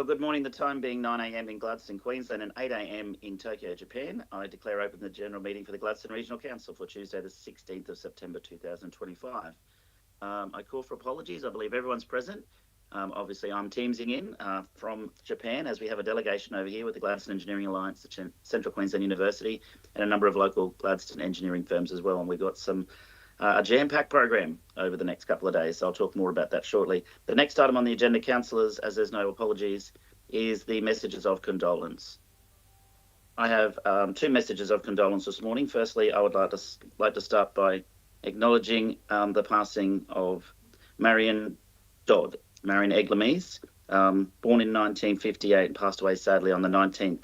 Well, good morning. The time being 9 a.m. in Gladstone, Queensland, and 8 a.m. in Tokyo, Japan. I declare open the general meeting for the Gladstone Regional Council for Tuesday, the 16th of September 2025. I call for apologies. I believe everyone's present. Obviously, I'm teamsing in from Japan as we have a delegation over here with the Gladstone Engineering Alliance, the Central Queensland University, and a number of local Gladstone engineering firms as well. And we've got a jam-packed program over the next couple of days. So I'll talk more about that shortly. The next item on the agenda, councillors, as there's no apologies, is the messages of condolence. I have two messages of condolence this morning. Firstly, I would like to start by acknowledging the passing of Marion Eglamise, born in 1958 and passed away sadly on the 19th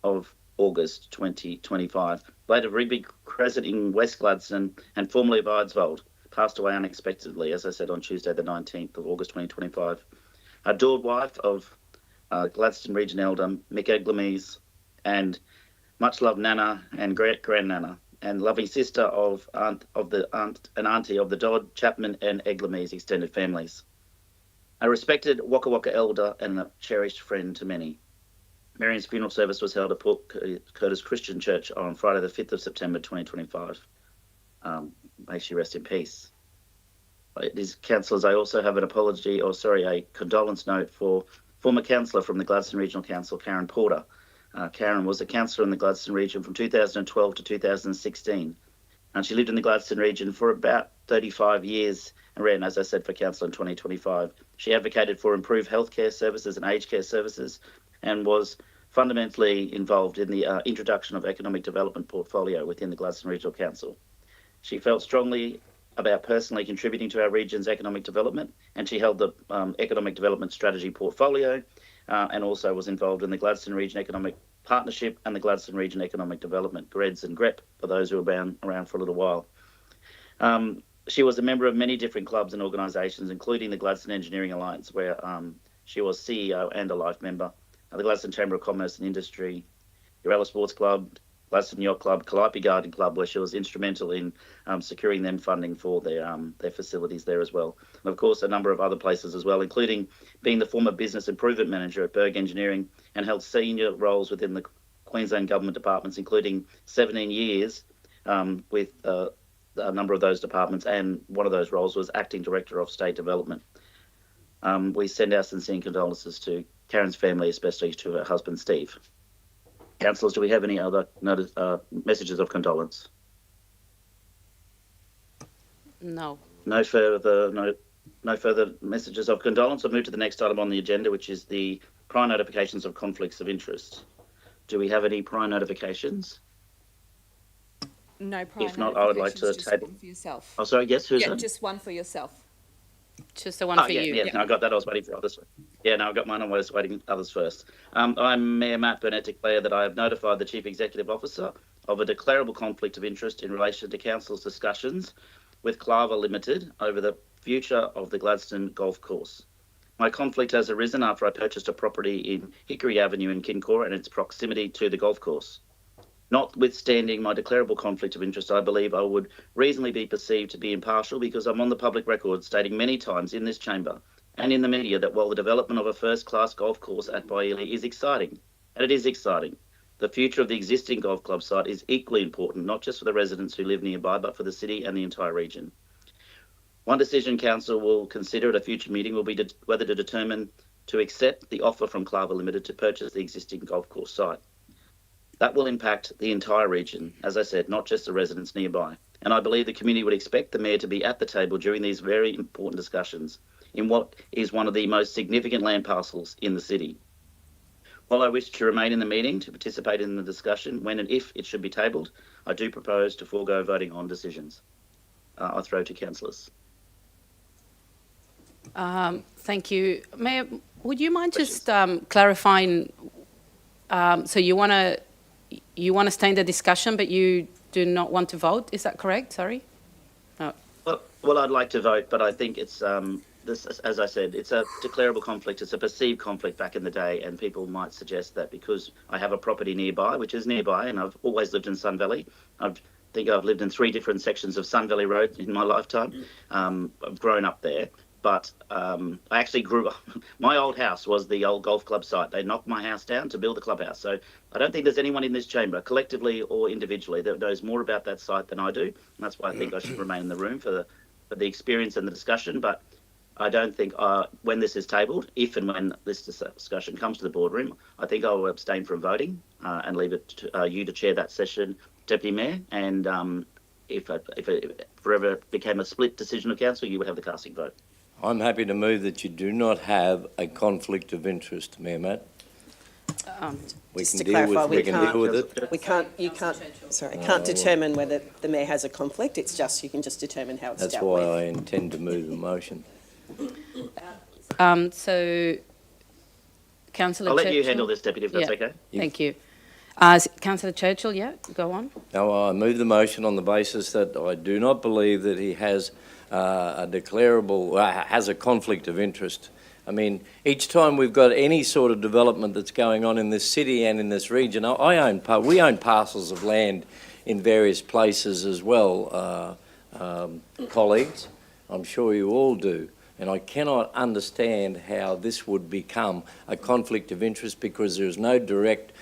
of August 2025. Later Rigby Crescent in West Gladstone and formerly of Eidsvold, passed away unexpectedly, as I said, on Tuesday the 19th of August 2025. Adored wife of Gladstone Region Elder Mick Eglamise, and much loved Nana and great-grandnana, and loving sister of the aunt and auntie of the Dodd, Chapman and Eglamise extended families. A respected Waka Waka elder and a cherished friend to many. Marion's funeral service was held at Port Curtis Christian Church on Friday the 5th of September 2025. May she rest in peace. These councillors, I also have a condolence note for former councillor from the Gladstone Regional Council, Karen Porter. Karen was a councillor in the Gladstone region from 2012 to 2016, and she lived in the Gladstone region for about 35 years and ran, as I said, for council in 2025. She advocated for improved healthcare services and aged care services, and was fundamentally involved in the introduction of economic development portfolio within the Gladstone Regional Council. She felt strongly about personally contributing to our region's economic development, and she held the economic development strategy portfolio, and also was involved in the Gladstone Region Economic Partnership and the Gladstone Region Economic Development, GREDS and GREP, for those who have been around for a little while. She was a member of many different clubs and organisations, including the Gladstone Engineering Alliance, where she was CEO and a life member, the Gladstone Chamber of Commerce and Industry, Urella Sports Club, Gladstone Yacht Club, Calliope Garden Club, where she was instrumental in securing them funding for their facilities there as well. And of course, a number of other places as well, including being the former business improvement manager at Berg Engineering, and held senior roles within the Queensland government departments, including 17 years with a number of those departments, and one of those roles was acting director of state development. We send our sincere condolences to Karen's family, especially to her husband, Steve. Councillors, do we have any other messages of condolence? No. No further messages of condolence. I'll move to the next item on the agenda, which is the prior notifications of conflicts of interest. Do we have any prior notifications? No prior. If not, I would like to table. One for yourself. Oh, sorry. Yes, who's that? Just one for yourself. Just the one for you. Yeah, no, I got that. I was waiting for others. Yeah, no, I got mine. I was waiting others first. I'm Mayor Matt Burnett, declare that I have notified the Chief Executive Officer of a declarable conflict of interest in relation to Council's discussions with Clava Limited over the future of the Gladstone Golf Course. My conflict has arisen after I purchased a property in Hickory Avenue in Kincora and its proximity to the golf course. Notwithstanding my declarable conflict of interest, I believe I would reasonably be perceived to be impartial, because I'm on the public record stating many times in this chamber and in the media that while the development of a first-class golf course at Bailee is exciting, and it is exciting, the future of the existing golf club site is equally important, not just for the residents who live nearby, but for the city and the entire region. One decision Council will consider at a future meeting will be whether to determine to accept the offer from Clava Limited to purchase the existing golf course site. That will impact the entire region, as I said, not just the residents nearby. And I believe the community would expect the Mayor to be at the table during these very important discussions in what is one of the most significant land parcels in the city. While I wish to remain in the meeting to participate in the discussion when and if it should be tabled, I do propose to forego voting on decisions. I throw to councillors. Thank you. Mayor, would you mind just clarifying, so you want to stay in the discussion, but you do not want to vote? Is that correct? Sorry. No. Well, I'd like to vote, but I think it's this, as I said, it's a declarable conflict. It's a perceived conflict back in the day, and people might suggest that because I have a property nearby, which is nearby, and I've always lived in Sun Valley. I think I've lived in 3 different sections of Sun Valley Road in my lifetime. I've grown up there. But I actually grew up, my old house was the old golf club site. They knocked my house down to build the clubhouse. So I don't think there's anyone in this chamber, collectively or individually, that knows more about that site than I do. And that's why I think I should remain in the room for the experience and the discussion. But I don't think when this is tabled, if and when this discussion comes to the boardroom, I think I will abstain from voting and leave it to you to chair that session, Deputy Mayor. And if it forever became a split decision of council, you would have the casting vote. I'm happy to move that you do not have a conflict of interest, Mayor Matt. We can deal with it. You can't determine whether the Mayor has a conflict. It's just, you can just determine how it's dealt with. That's why I intend to move the motion. So, Councillor Churchill. I'll let you handle this, Deputy, if that's okay. Thank you. Councillor Churchill, go on. No, I move the motion on the basis that I do not believe that he has has a conflict of interest. I mean, each time we've got any sort of development that's going on in this city and in this region, we own parcels of land in various places as well, colleagues. I'm sure you all do. And I cannot understand how this would become a conflict of interest, because there's no direct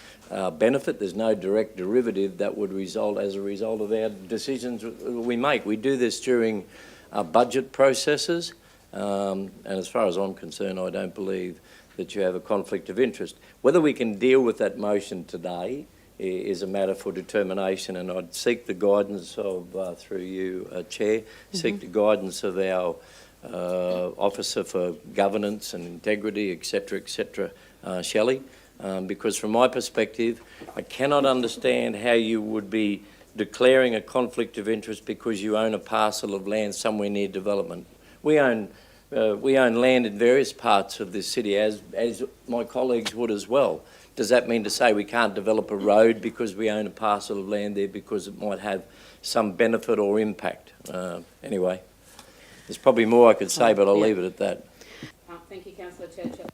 benefit, there's no direct derivative that would result as a result of our decisions we make. We do this during budget processes, and as far as I'm concerned, I don't believe that you have a conflict of interest. Whether we can deal with that motion today is a matter for determination, and I'd seek the guidance of, through you, Chair, seek the guidance of our Officer for Governance and Integrity, etc., Shelley, because from my perspective, I cannot understand how you would be declaring a conflict of interest because you own a parcel of land somewhere near development. We own land in various parts of this city, as my colleagues would as well. Does that mean to say we can't develop a road because we own a parcel of land there because it might have some benefit or impact? Anyway, there's probably more I could say, but I'll leave it at that. Thank you, Councillor Churchill.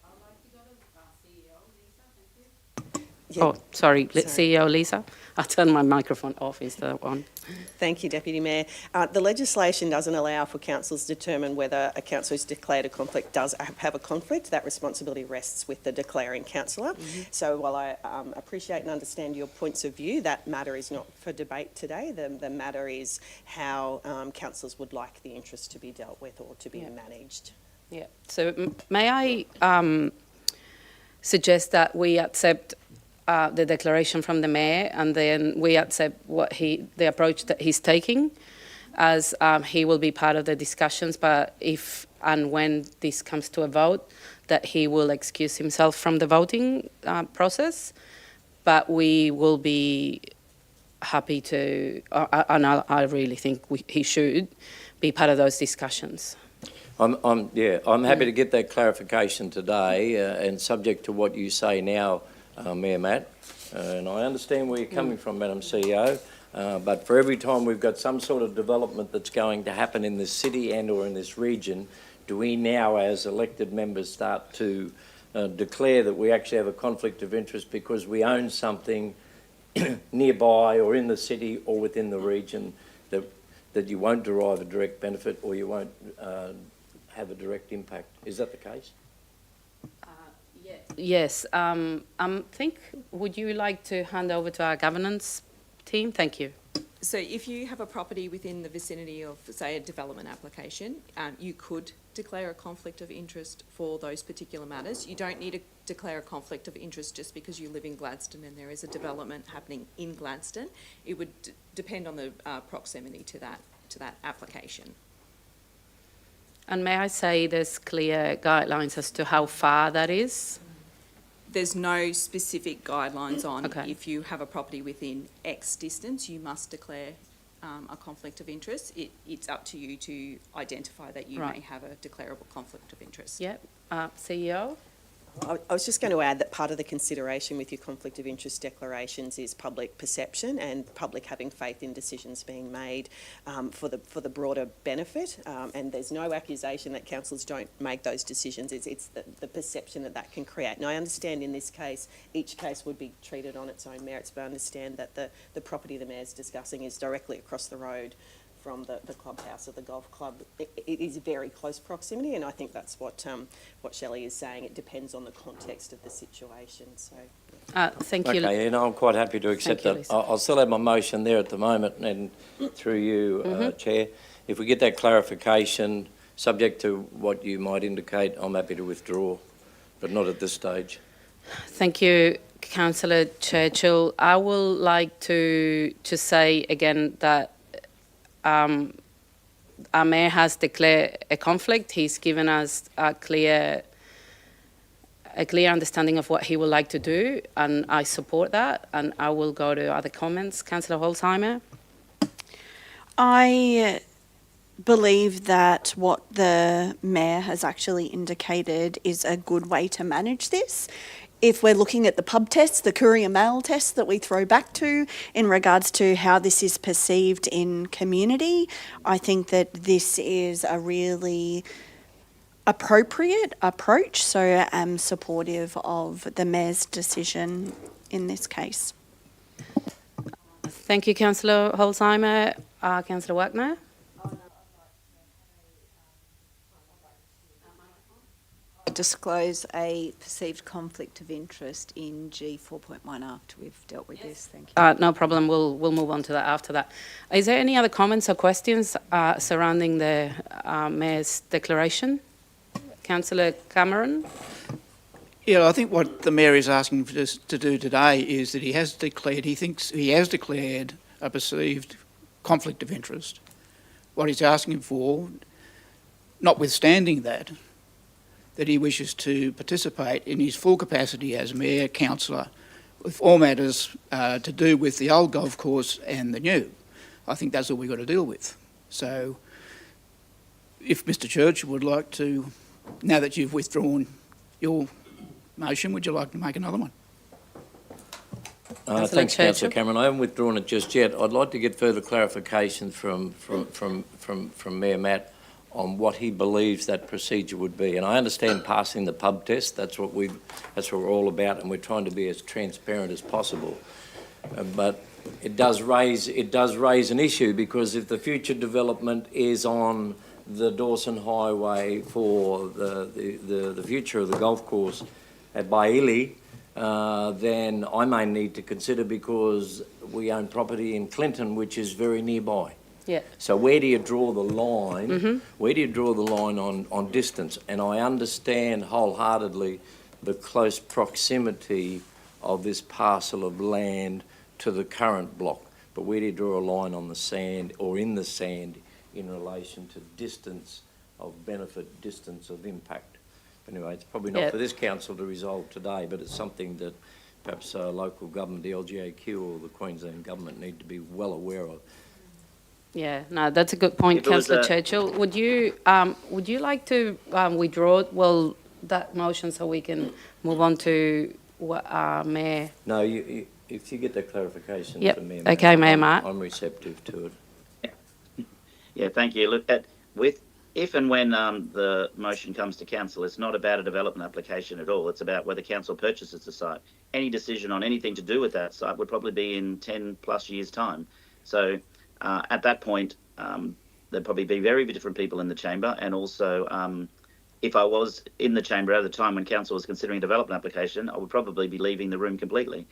Yeah. Oh, sorry, CEO Lisa. I'll turn my microphone off instead of on. Thank you, Deputy Mayor. The legislation doesn't allow for councils to determine whether a council who's declared a conflict does have a conflict. That responsibility rests with the declaring councillor. So while I appreciate and understand your points of view, that matter is not for debate today. The matter is how councils would like the interest to be dealt with or to be managed. Yeah. So may I suggest that we accept the declaration from the mayor, and then we accept the approach that he's taking, as he will be part of the discussions. But if and when this comes to a vote, that he will excuse himself from the voting process. But we will be happy to, and I really think he should be part of those discussions. I'm happy to get that clarification today, and subject to what you say now, Mayor Matt, and I understand where you're coming from, Madam CEO, but for every time we've got some sort of development that's going to happen in this city and or in this region, do we now as elected members start to declare that we actually have a conflict of interest because we own something nearby or in the city or within the region that you won't derive a direct benefit or you won't have a direct impact? Is that the case? Yes. Would you like to hand over to our governance team? Thank you. So if you have a property within the vicinity of, say, a development application, you could declare a conflict of interest for those particular matters. You don't need to declare a conflict of interest just because you live in Gladstone and there is a development happening in Gladstone. It would depend on the proximity to that application. And may I say there's clear guidelines as to how far that is? There's no specific guidelines on if you have a property within X distance, you must declare a conflict of interest. It's up to you to identify that you may have a declarable conflict of interest. Yep. CEO? I was just going to add that part of the consideration with your conflict of interest declarations is public perception and public having faith in decisions being made for the broader benefit. And there's no accusation that councils don't make those decisions. It's the perception that can create. And I understand in this case, each case would be treated on its own merits, but I understand that the property the Mayor's discussing is directly across the road from the clubhouse of the golf club. It is very close proximity, and I think that's what Shelley is saying. It depends on the context of the situation. So, thank you. Okay, and I'm quite happy to accept that. I'll still have my motion there at the moment, and through you, Chair, if we get that clarification, subject to what you might indicate, I'm happy to withdraw, but not at this stage. Thank you, Councillor Churchill. I would like to say again that our Mayor has declared a conflict. He's given us a clear understanding of what he would like to do, and I support that. And I will go to other comments. Councillor Holzheimer. I believe that what the Mayor has actually indicated is a good way to manage this. If we're looking at the pub test, the courier mail test that we throw back to in regards to how this is perceived in community, I think that this is a really appropriate approach, so I'm supportive of the Mayor's decision in this case. Thank you, Councillor Holzheimer. Councillor Wagner. Disclose a perceived conflict of interest in G 4.1 after we've dealt with this. Thank you. No problem. We'll move on to that after that. Is there any other comments or questions surrounding the Mayor's declaration? Councillor Cameron. Yeah, I think what the Mayor is asking for us to do today is that he thinks he has declared a perceived conflict of interest. What he's asking for notwithstanding that he wishes to participate in his full capacity as mayor, councillor, with all matters to do with the old golf course and the new. I think that's what we've got to deal with. So if Mr Churchill would like to, now that you've withdrawn your motion, would you like to make another one? Thanks, Councillor Cameron. I haven't withdrawn it just yet. I'd like to get further clarification from Mayor Matt on what he believes that procedure would be. And I understand passing the pub test. That's what we're all about, and we're trying to be as transparent as possible. But it does raise an issue, because if the future development is on the Dawson Highway for the future of the golf course at Bailey, then I may need to consider, because we own property in Clinton, which is very nearby. Yeah. So where do you draw the line? Mm-hmm. Where do you draw the line on distance? And I understand wholeheartedly the close proximity of this parcel of land to the current block. But where do you draw a line on the sand, or in the sand, in relation to distance of benefit, distance of impact? Anyway, it's probably not for this council to resolve today, but it's something that perhaps local government, the LGAQ or the Queensland government, need to be well aware of. Yeah, no, that's a good point, Councillor Churchill. Would you like to withdraw that motion so we can move on to what Mayor? No, if you get that clarification from Mayor Matt. Okay, Mayor Matt. I'm receptive to it. Yeah, thank you. Look, if and when the motion comes to council, it's not about a development application at all. It's about whether council purchases the site. Any decision on anything to do with that site would probably be in 10 plus years' time. So at that point, there'd probably be very different people in the chamber. And also, if I was in the chamber at the time when council was considering a development application, I would probably be leaving the room completely.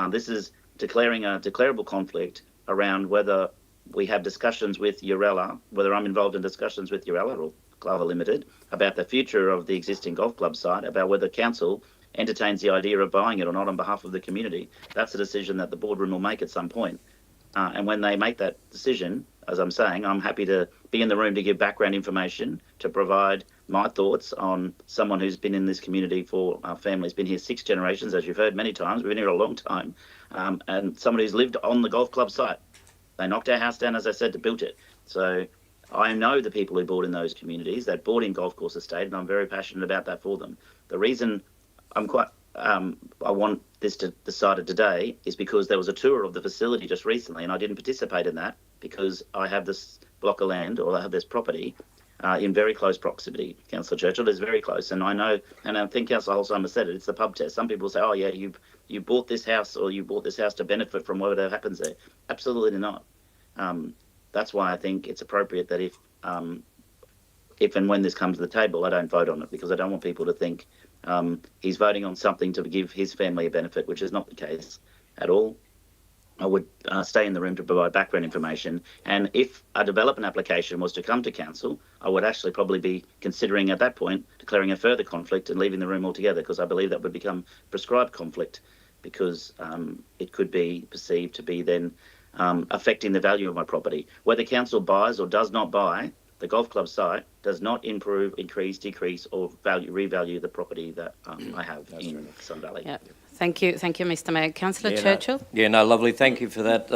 This is declaring a declarable conflict around whether we have discussions with Urella, whether I'm involved in discussions with Urella or Glover Limited about the future of the existing golf club site, about whether council entertains the idea of buying it or not on behalf of the community. That's a decision that the boardroom will make at some point. And when they make that decision, as I'm saying, I'm happy to be in the room to give background information, to provide my thoughts on someone who's been in this community for, our family's been here 6 generations, as you've heard many times. We've been here a long time. And someone who's lived on the golf club site. They knocked our house down, as I said, to build it. So I know the people who bought in those communities, that bought in Golf Course Estate, and I'm very passionate about that for them. The reason I'm quite, I want this decided today is because there was a tour of the facility just recently, and I didn't participate in that because I have this block of land, or I have this property in very close proximity. Councillor Churchill is very close, and I know, and I think Councillor Holzheimer said it, it's the pub test. Some people say, oh yeah, you bought this house, or you bought this house to benefit from whatever happens there. Absolutely not. That's why I think it's appropriate that if and when this comes to the table, I don't vote on it, because I don't want people to think he's voting on something to give his family a benefit, which is not the case at all. I would stay in the room to provide background information. And if a development application was to come to council, I would actually probably be considering at that point declaring a further conflict and leaving the room altogether, because I believe that would become prescribed conflict, because it could be perceived to be then affecting the value of my property. Whether council buys or does not buy, the golf club site does not improve, increase, decrease, or revalue the property that I have in Sun Valley. Yeah. Thank you, Mr. Mayor. Councillor Churchill? Lovely. Thank you for that.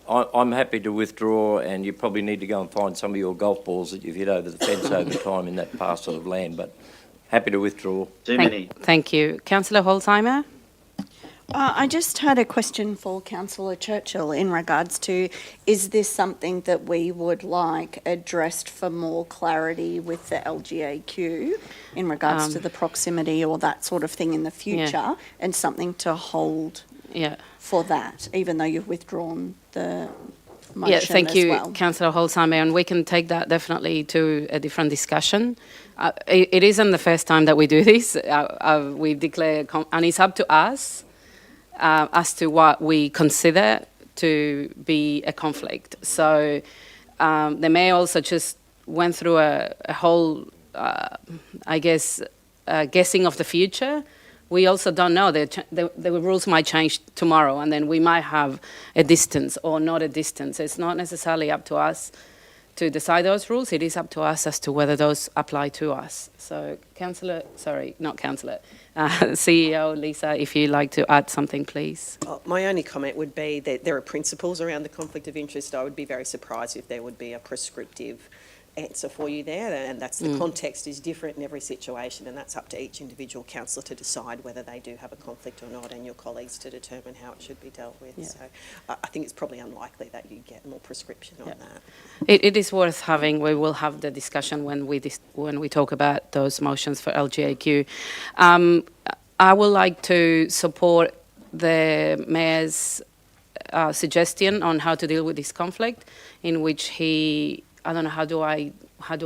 I'm happy to withdraw, and you probably need to go and find some of your golf balls that you've hit over the fence over time in that parcel of land, but happy to withdraw. Thank you. Councillor Holzheimer? I just had a question for Councillor Churchill in regards to, is this something that we would like addressed for more clarity with the LGAQ in regards to the proximity or that sort of thing in the future, and something to hold for that, even though you've withdrawn the motion thank you, well? Councillor Holzheimer, and we can take that definitely to a different discussion. It isn't the first time that we do this. We declare, and it's up to us as to what we consider to be a conflict. So the Mayor also just went through a whole, guessing of the future. We also don't know. The rules might change tomorrow, and then we might have a distance or not a distance. It's not necessarily up to us to decide those rules. It is up to us as to whether those apply to us. So, CEO Lisa, if you'd like to add something, please. My only comment would be that there are principles around the conflict of interest. I would be very surprised if there would be a prescriptive answer for you there, and that's the context is different in every situation, and that's up to each individual councillor to decide whether they do have a conflict or not, and your colleagues to determine how it should be dealt with. Yeah. So I think it's probably unlikely that you get more prescription on Yeah. that. It is worth having. We will have the discussion when we talk about those motions for LGAQ. I would like to support the mayor's suggestion on how to deal with this conflict, in which I don't know, how do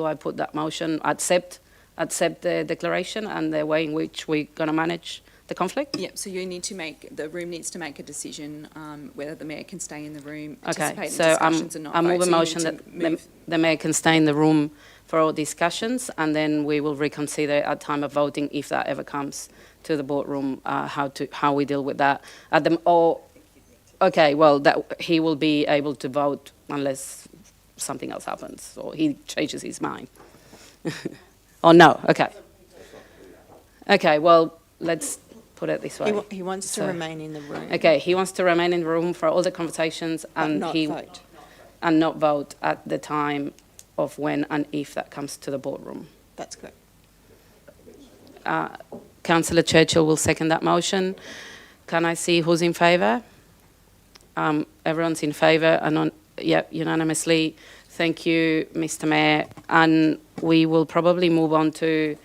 I put that motion? Accept the declaration and the way in which we're going to manage the conflict? Yep, so the room needs to make a decision whether the mayor can stay in the room, Okay, participate in so discussions and not I vote. move a So you need motion to that move- the mayor can stay in the room for all discussions, and then we will reconsider at time of voting, if that ever comes to the boardroom, how we deal with that. Okay, well, that he will be able to vote unless something else happens or he changes his mind. Or no, okay. Okay, well, let's put it this way. He wants to So- remain in the room. Okay, he wants to remain in the room for all the conversations and not vote. and not vote at the time of when and if that comes to the boardroom. That's good. Councillor Churchill will second that motion. Can I see who's in favour? Everyone's in favour and unanimously. Thank you, Mr. Mayor. And we will probably move on to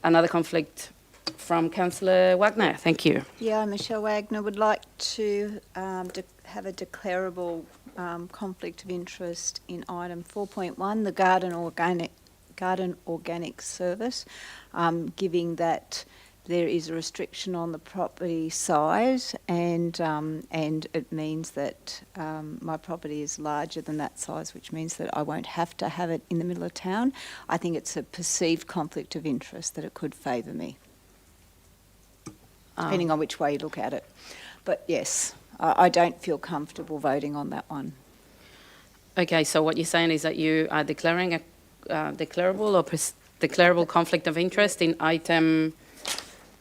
another conflict from Councillor Wagner. Thank you. Yeah, Michelle Wagner would like to have a declarable conflict of interest in item 4.1, the garden organic service, giving that there is a restriction on the property size, and it means that my property is larger than that size, which means that I won't have to have it in the middle of town. I think it's a perceived conflict of interest that it could favour me, depending on which way you look at it. But yes, I don't feel comfortable voting on that one. Okay, so what you're saying is that you are declaring a declarable conflict of interest in item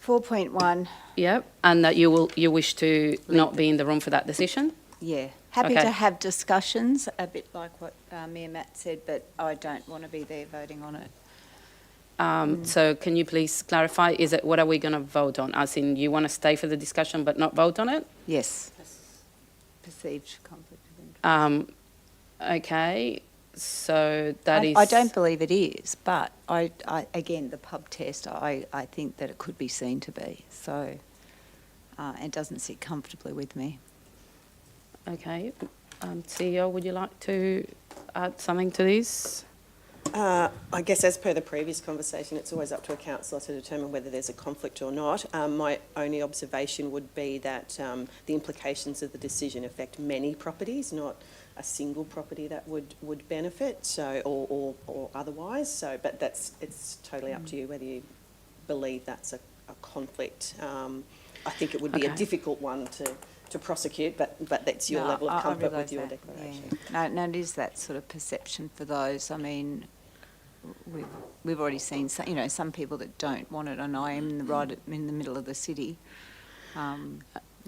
4.1, Yep, and that you wish to not be in the room for that decision? yeah. Happy Okay. to have discussions, a bit like what Mayor Matt said, but I don't want to be there voting on it. So can you please clarify, what are we going to vote on? As in, you want to stay for the discussion but not vote on it? Yes. Perceived conflict of interest. Okay, so that is... I don't believe it is, but I again, the pub test, I think that it could be seen to be. So it doesn't sit comfortably with me. Okay. CEO, would you like to add something to this? I guess as per the previous conversation, it's always up to a councillor to determine whether there's a conflict or not. My only observation would be that the implications of the decision affect many properties, not a single property that would benefit, so or otherwise. So, but it's totally up to you whether you believe that's a conflict. I think it would be a Okay. difficult one to prosecute, but that's your No, level I of comfort realise with your that, declaration. yeah. No, it is that sort of perception for those. I mean, we've already seen some people that don't want it, and I am right in the middle of the city. Yeah.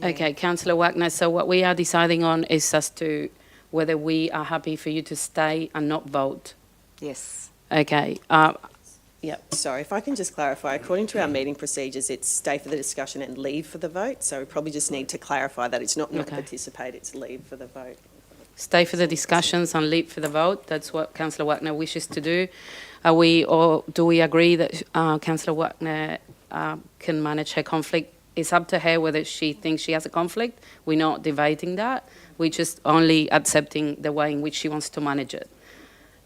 Okay, Councillor Wagner, so what we are deciding on is as to whether we are happy for you to stay and not vote. Yes. Okay, Sorry, if I can just clarify, according to our meeting procedures, it's stay for the discussion and leave for the vote, so we probably just need to clarify that it's not Okay. participate, it's leave for the vote. stay for the discussions and leave for the vote. That's what Councillor Wagner wishes to do. Do we agree that Councillor Wagner can manage her conflict? It's up to her whether she thinks she has a conflict. We're not debating that. We're just only accepting the way in which she wants to manage it.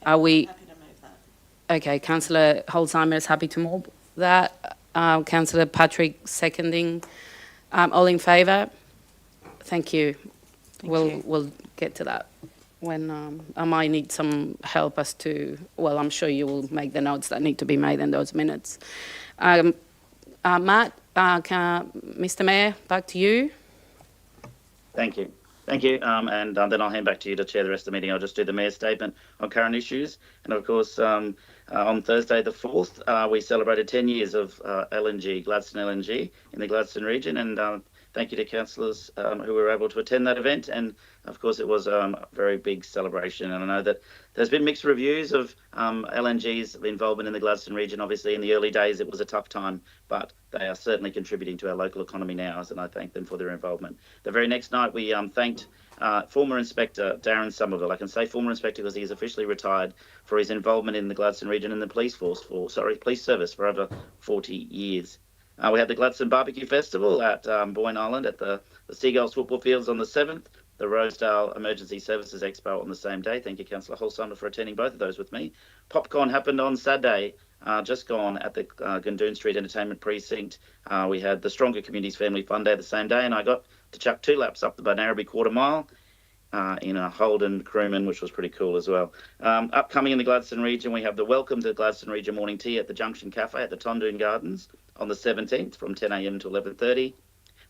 Are we? Happy to move that. Okay, Councillor Holzheimer is happy to move that. Councillor Patrick seconding. All in favour? Thank you. you. We'll get to that when I might need some help as to, well, I'm sure you will make the notes that need to be made in those minutes. Matt, Mr. Mayor, back to you. Thank you. Thank you, and then I'll hand back to you to chair the rest of the meeting. I'll just do the Mayor's statement on current issues. And of course, on Thursday the 4th, we celebrated 10 years of LNG, Gladstone LNG in the Gladstone region, and thank you to councillors who were able to attend that event. And of course, it was a very big celebration. And I know that there's been mixed reviews of LNG's involvement in the Gladstone region. Obviously, in the early days, it was a tough time, but they are certainly contributing to our local economy now, and I thank them for their involvement. The very next night, we thanked former Inspector Darren Somerville. I can say former Inspector because he is officially retired, for his involvement in the Gladstone region and the police service for over 40 years. We had the Gladstone Barbecue Festival at Boyne Island at the Seagulls football fields on the 7th, the Rosedale Emergency Services Expo on the same day. Thank you, Councillor Holsheimer, for attending both of those with me. Popcorn happened on Saturday, just gone, at the Gundoon Street Entertainment Precinct. We had the Stronger Communities Family Fun Day the same day, and I got to chuck 2 laps up the Bunaraby quarter mile in a Holden Crewman, which was pretty cool as well. Upcoming in the Gladstone region, we have the Welcome to Gladstone Region Morning Tea at the Junction Cafe at the Tondoon Gardens on the 17th from 10 a.m. to 11:30.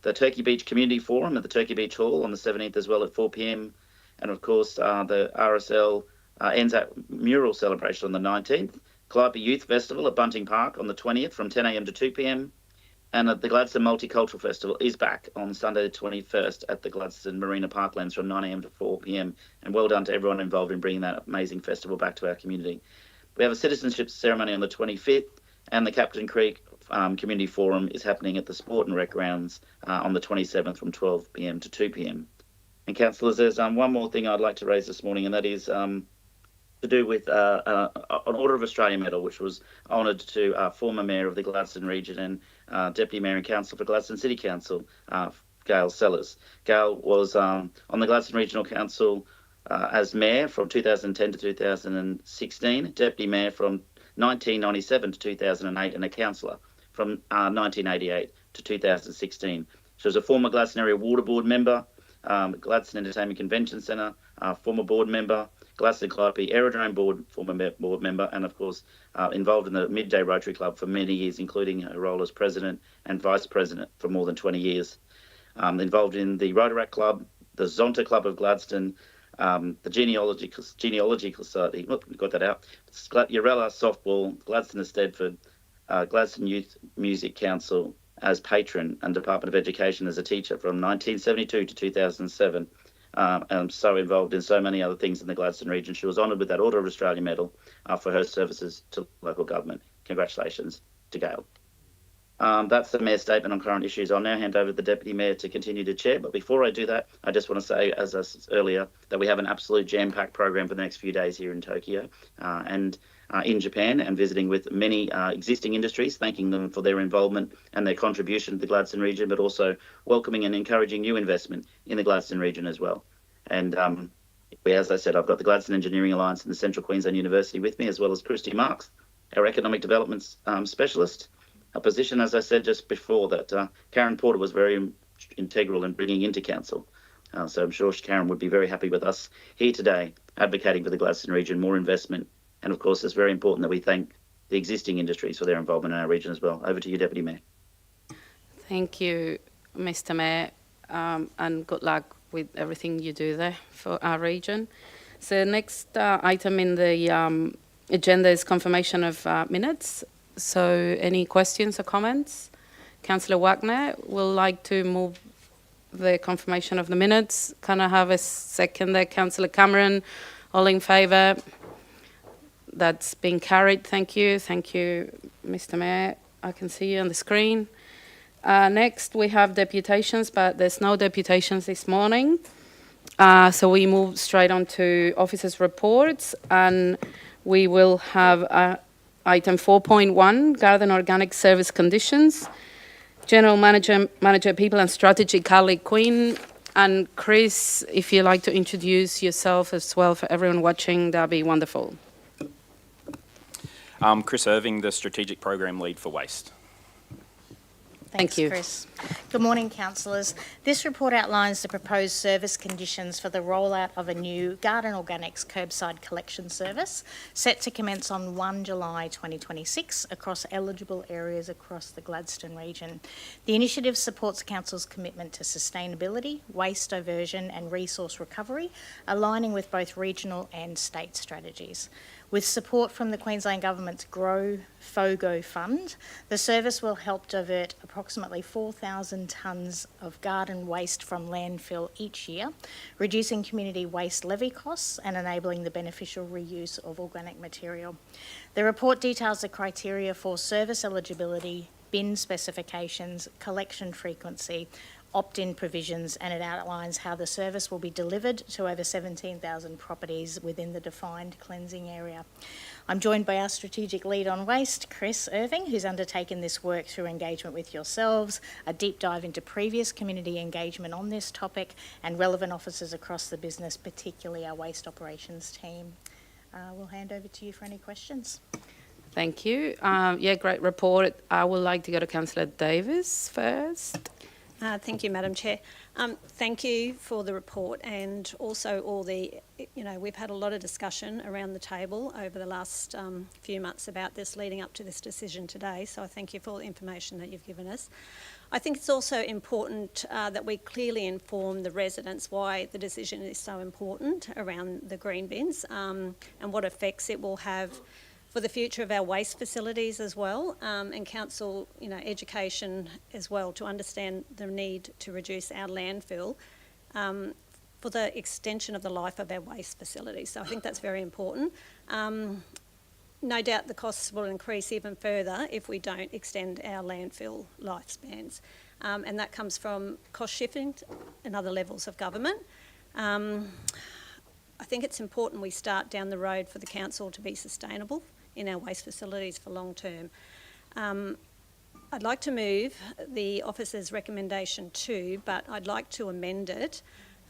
The Turkey Beach Community Forum at the Turkey Beach Hall on the 17th as well at 4 p.m. And of course, the RSL Anzac Mural Celebration on the 19th. Calliope Youth Festival at Bunting Park on the 20th from 10 a.m. to 2 p.m. And the Gladstone Multicultural Festival is back on Sunday the 21st at the Gladstone Marina Parklands from 9 a.m. to 4 p.m. And well done to everyone involved in bringing that amazing festival back to our community. We have a citizenship ceremony on the 25th, and the Captain Creek Community Forum is happening at the Sport and Rec Grounds on the 27th from 12 p.m. to 2 p.m. And councillors, there's one more thing I'd like to raise this morning, and that is to do with an Order of Australia medal, which was honoured to former Mayor of the Gladstone region and Deputy Mayor and Council for Gladstone City Council, Gail Sellers. Gail was on the Gladstone Regional Council as Mayor from 2010 to 2016, Deputy Mayor from 1997 to 2008, and a councillor from 1988 to 2016. She was a former Gladstone Area Water Board member, Gladstone Entertainment Convention Centre, former board member, Gladstone Calliope Aerodrome Board, former board member, and of course involved in the Midday Rotary Club for many years, including her role as president and vice president for more than 20 years. Involved in the Rotaract Club, the Zonta Club of Gladstone, the Genealogy Society, got that out, Urella Softball, Gladstone Stedford, Gladstone Youth Music Council as patron, and Department of Education as a teacher from 1972 to 2007. And so involved in so many other things in the Gladstone region. She was honoured with that Order of Australia medal for her services to local government. Congratulations to Gail. That's the Mayor's statement on current issues. I'll now hand over to the Deputy Mayor to continue to chair. But before I do that, I just want to say, as I said earlier, that we have an absolute jam-packed program for the next few days here in Tokyo and in Japan, and visiting with many existing industries, thanking them for their involvement and their contribution to the Gladstone region, but also welcoming and encouraging new investment in the Gladstone region as well. And as I said, I've got the Gladstone Engineering Alliance and the Central Queensland University with me, as well as Christy Marks, our Economic Development Specialist. A position, as I said just before, that Karen Porter was very integral in bringing into council. So I'm sure Karen would be very happy with us here today, advocating for the Gladstone region, more investment. And of course, it's very important that we thank the existing industries for their involvement in our region as well. Over to you, Deputy Mayor. Thank you, Mr. Mayor, and good luck with everything you do there for our region. So next item in the agenda is confirmation of minutes. So any questions or comments? Councillor Wagner will like to move the confirmation of the minutes. Can I have a second there? Councillor Cameron, all in favour? That's been carried. Thank you. Thank you, Mr. Mayor. I can see you on the screen. Next, we have deputations, but there's no deputations this morning. So we move straight on to officers' reports, and we will have item 4.1, Garden Organic Service Conditions. General Manager, People and Strategy, Carly Quinn. And Chris, if you'd like to introduce yourself as well for everyone watching, that'd be wonderful. Chris Irving, the Strategic Program Lead for Waste. Thank you. Chris. Good morning, councillors. This report outlines the proposed service conditions for the rollout of a new Garden Organics curbside collection service set to commence on 1 July 2026 across eligible areas across the Gladstone region. The initiative supports Council's commitment to sustainability, waste diversion and resource recovery, aligning with both regional and state strategies. With support from the Queensland Government's Grow FOGO Fund, the service will help divert approximately 4,000 tonnes of garden waste from landfill each year, reducing community waste levy costs and enabling the beneficial reuse of organic material. The report details the criteria for service eligibility, bin specifications, collection frequency, opt-in provisions, and it outlines how the service will be delivered to over 17,000 properties within the defined cleansing area. I'm joined by our strategic lead on waste, Chris Irving, who's undertaken this work through engagement with yourselves, a deep dive into previous community engagement on this topic, and relevant officers across the business, particularly our waste operations team. We'll hand over to you for any questions. Thank you. Yeah, great report. I would like to go to Councillor Davis first. Thank you, Madam Chair. Thank you for the report, and also all the, we've had a lot of discussion around the table over the last few months about this leading up to this decision today, so I thank you for all the information that you've given us. I think it's also important that we clearly inform the residents why the decision is so important around the green bins and what effects it will have for the future of our waste facilities as well, and council, education as well to understand the need to reduce our landfill for the extension of the life of our waste facilities. So I think that's very important. No doubt the costs will increase even further if we don't extend our landfill lifespans, and that comes from cost shifting and other levels of government. I think it's important we start down the road for the council to be sustainable in our waste facilities for long term. I'd like to move the officer's recommendation too, but I'd like to amend it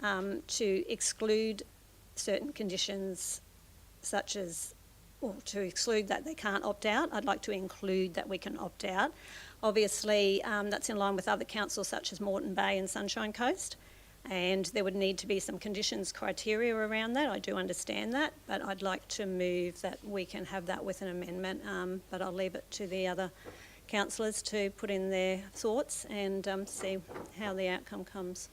to exclude certain conditions such as, or to exclude that they can't opt out. I'd like to include that we can opt out. Obviously, that's in line with other councils such as Moreton Bay and Sunshine Coast, and there would need to be some conditions criteria around that. I do understand that, but I'd like to move that we can have that with an amendment, but I'll leave it to the other councillors to put in their thoughts and see how the outcome comes.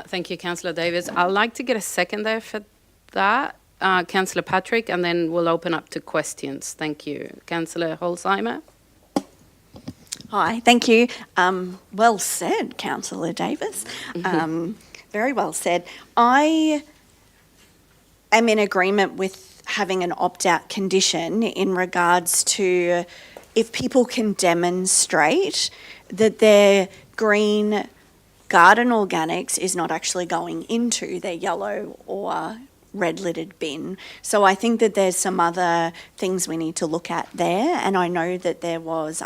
Thank you, Councillor Davis. I'd like to get a second there for that. Councillor Patrick, and then we'll open up to questions. Thank you. Councillor Holzheimer. Hi, thank you. Well said, Councillor Davis. Very well said. I am in agreement with having an opt-out condition in regards to if people can demonstrate that their green garden organics is not actually going into their yellow or red-littered bin. So I think that there's some other things we need to look at there, and I know that there was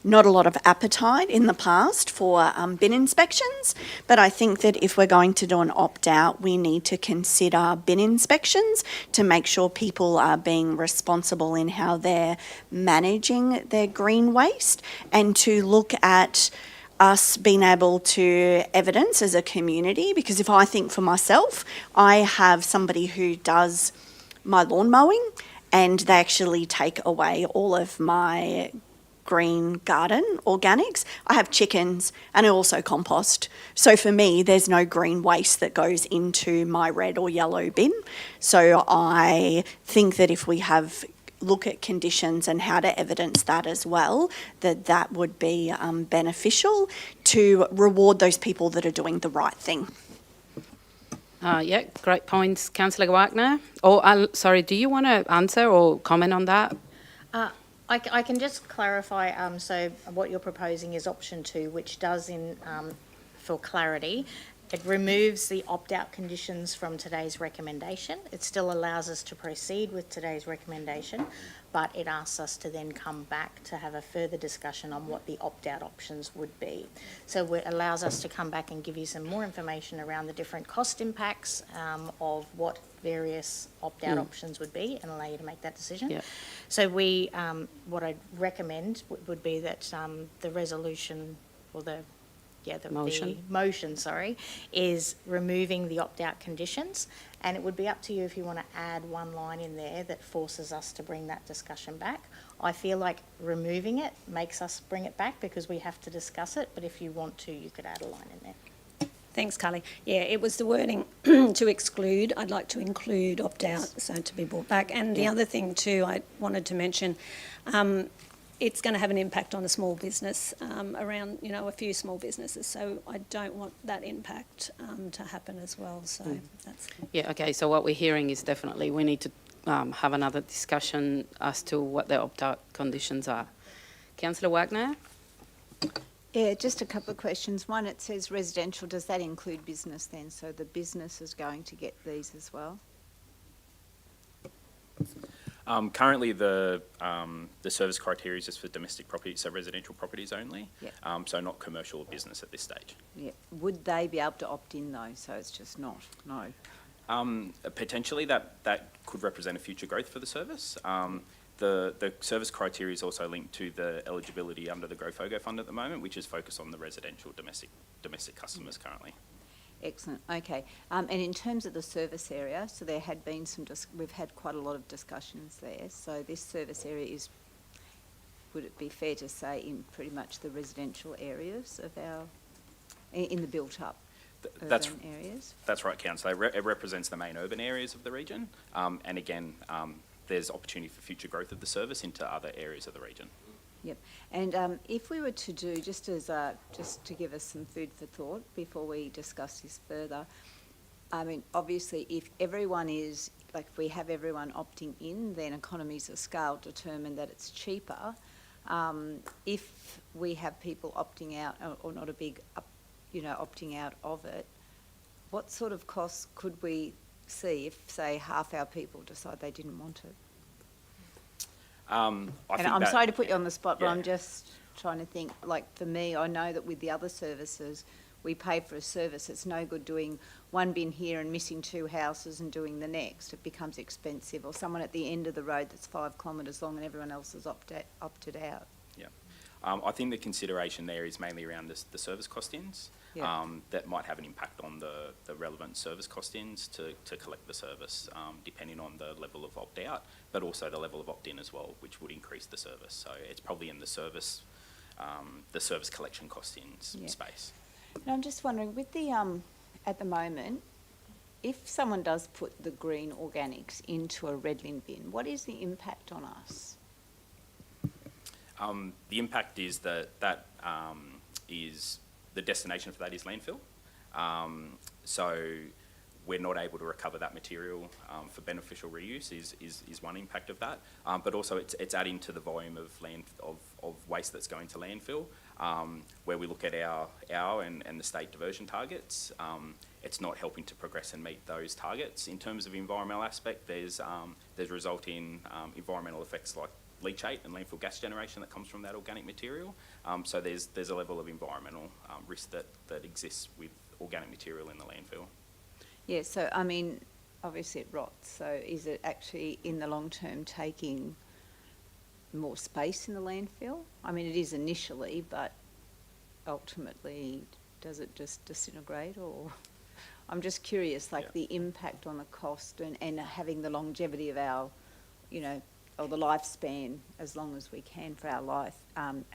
not a lot of appetite in the past for bin inspections, but I think that if we're going to do an opt-out, we need to consider bin inspections to make sure people are being responsible in how they're managing their green waste, and to look at us being able to evidence as a community, because if I think for myself, I have somebody who does my lawn mowing and they actually take away all of my green garden organics. I have chickens and I also compost. So for me, there's no green waste that goes into my red or yellow bin. So I think that if we look at conditions and how to evidence that as well, that would be beneficial to reward those people that are doing the right thing. Yeah, great points. Councillor Wagner. Sorry, do you want to answer or comment on that? I can just clarify, so what you're proposing is option 2, which does, for clarity, it removes the opt-out conditions from today's recommendation. It still allows us to proceed with today's recommendation, but it asks us to then come back to have a further discussion on what the opt-out options would be. So it allows us to come back and give you some more information around the different cost impacts of what various opt-out options would be, and allow you to make that decision. Yep. So what I'd recommend would be that the resolution or the Motion. is removing the opt-out conditions. And it would be up to you if you want to add one line in there that forces us to bring that discussion back. I feel like removing it makes us bring it back because we have to discuss it, but if you want to, you could add a line in there. Thanks, Carly. Yeah, it was the wording to exclude. I'd like to include opt-out, so to be brought back. And the other thing too, I wanted to mention, it's going to have an impact on a small business, around, a few small businesses. So I don't want that impact to happen as well. So that's... Yeah, okay, so what we're hearing is definitely we need to have another discussion as to what the opt-out conditions are. Councillor Wagner? Yeah, just a couple of questions. One, it says residential. Does that include business then? So the business is going to get these as well? Currently, the service criteria is just for domestic properties, so residential properties only. Yep. So not commercial or business at this stage. Yeah. Would they be able to opt in though? So it's just not? No. Potentially, that could represent a future growth for the service. The service criteria is also linked to the eligibility under the GrowFogo Fund at the moment, which is focused on the residential domestic customers currently. Excellent. Okay. And in terms of the service area, so there had been we've had quite a lot of discussions there. So this service area is, would it be fair to say, in pretty much the residential areas of in the built-up urban areas? That's right, Councillor. It represents the main urban areas of the region, and again, there's opportunity for future growth of the service into other areas of the region. Yep. And if we were to do, just to give us some food for thought before we discuss this further, I mean, obviously, if everyone is, like, if we have everyone opting in, then economies of scale determine that it's cheaper. If we have people opting out, or not a big, opting out of it, what sort of costs could we see if, say, half our people decide they didn't want it? I'm sorry to put you on the spot, but I'm just trying to think, like, for me, I know that with the other services, we pay for a service. It's no good doing one bin here and missing 2 houses and doing the next. It becomes expensive. Or someone at the end of the road that's 5 kilometres long and everyone else has opted out. Yeah. I think the consideration there is mainly around the service costings. Yeah. That might have an impact on the relevant service costings to collect the service, depending on the level of opt-out, but also the level of opt-in as well, which would increase the service. So it's probably in the service collection costings space. And I'm just wondering, with the, at the moment, if someone does put the green organics into a Redlin bin, what is the impact on us? The impact is that is the destination for that is landfill. So we're not able to recover that material for beneficial reuse is one impact of that. But also it's adding to the volume of waste that's going to landfill. Where we look at our and the state diversion targets, it's not helping to progress and meet those targets. In terms of environmental aspect, there's resulting environmental effects like leachate and landfill gas generation that comes from that organic material. So there's a level of environmental risk that exists with organic material in the landfill. Yeah, so I mean, obviously it rots. So is it actually in the long term taking more space in the landfill? I mean, it is initially, but ultimately, does it just disintegrate? Or I'm just curious, like the impact on the cost and having the longevity of our, or the lifespan as long as we can for our life,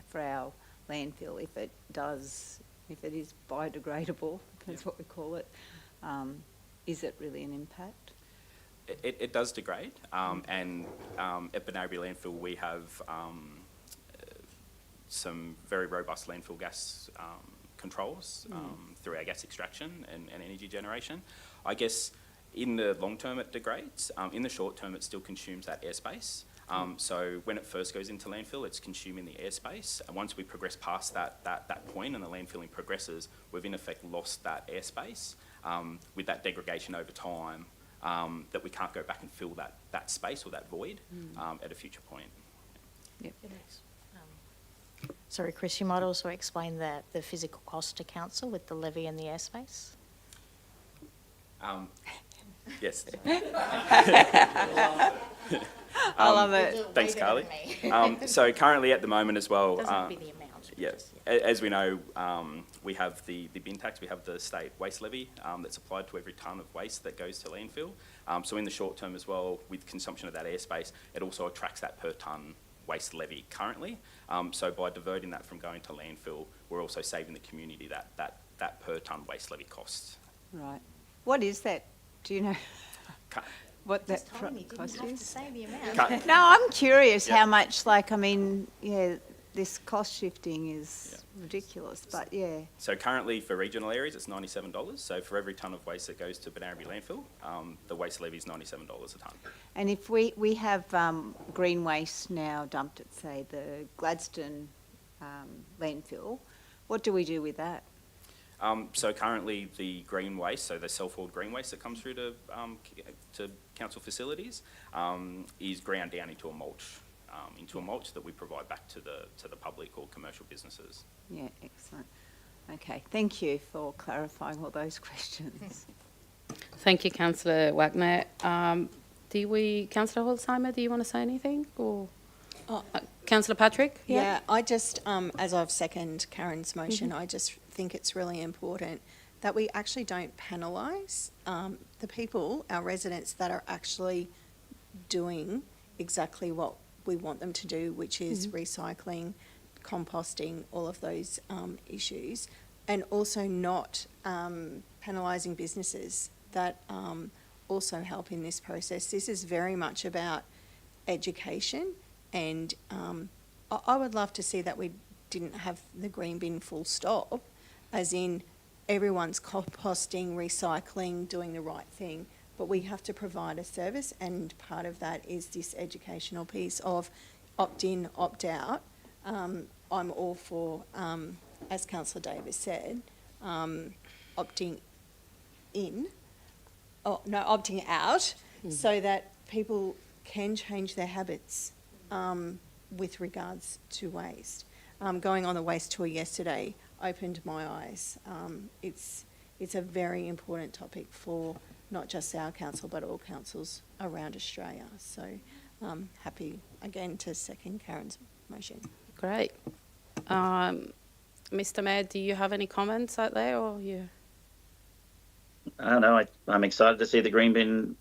for our landfill, if it is biodegradable, that's what we call it, is it really an impact? It does degrade, and at Benarby Landfill we have some very robust landfill gas controls through our gas extraction and energy generation. I guess in the long term it degrades. In the short term it still consumes that airspace. So when it first goes into landfill, it's consuming the airspace. And once we progress past that point and the landfilling progresses, we've in effect lost that airspace with that degradation over time that we can't go back and fill that space or that void at a future point. Yep. Sorry, Chris, you might also explain the physical cost to council with the levy and the airspace? Yes. I love it. Thanks, Carly. So currently at the moment as well... Doesn't be the amount. Yes, as we know, we have the bin tax, we have the state waste levy that's applied to every tonne of waste that goes to landfill. So in the short term as well, with consumption of that airspace, it also attracts that per tonne waste levy currently. So by diverting that from going to landfill, we're also saving the community that per tonne waste levy costs. Right. What is that? Do you know Ca- what that Just told me, didn't cost have to is? say the amount. ca- No, I'm curious Yeah. how much, like, I mean, yeah, this cost shifting is ridiculous, but yeah. So currently for regional areas, it's $97. So for every tonne of waste that goes to Banarby landfill, the waste levy is $97 a tonne. And if we have green waste now dumped at, say, the Gladstone landfill, what do we do with that? So currently the green waste, so the self-hauled green waste that comes through to council facilities, is ground down into a mulch that we provide back to the public or commercial businesses. Yeah, excellent. Okay, thank you for clarifying all those questions. Thank you, Councillor Wagner. Councillor Holzheimer, do you want to say anything? Or Councillor Patrick? Yeah, I just, as I've seconded Karen's motion, I just think it's really important that we actually don't penalise the people, our residents, that are actually doing exactly what we want them to do, which is recycling, composting, all of those issues, and also not penalising businesses that also help in this process. This is very much about education, and I would love to see that we didn't have the green bin full stop, as in everyone's composting, recycling, doing the right thing, but we have to provide a service, and part of that is this educational piece of opt-in, opt-out. I'm all for, as Councillor Davis said, opting in, opting out, so that people can change their habits with regards to waste. Going on the waste tour yesterday opened my eyes. It's a very important topic for not just our council but all councils around Australia. So happy again to second Karen's motion. Great. Mr. Mayor, do you have any comments out there, or you? I don't know. I'm excited to see the green bin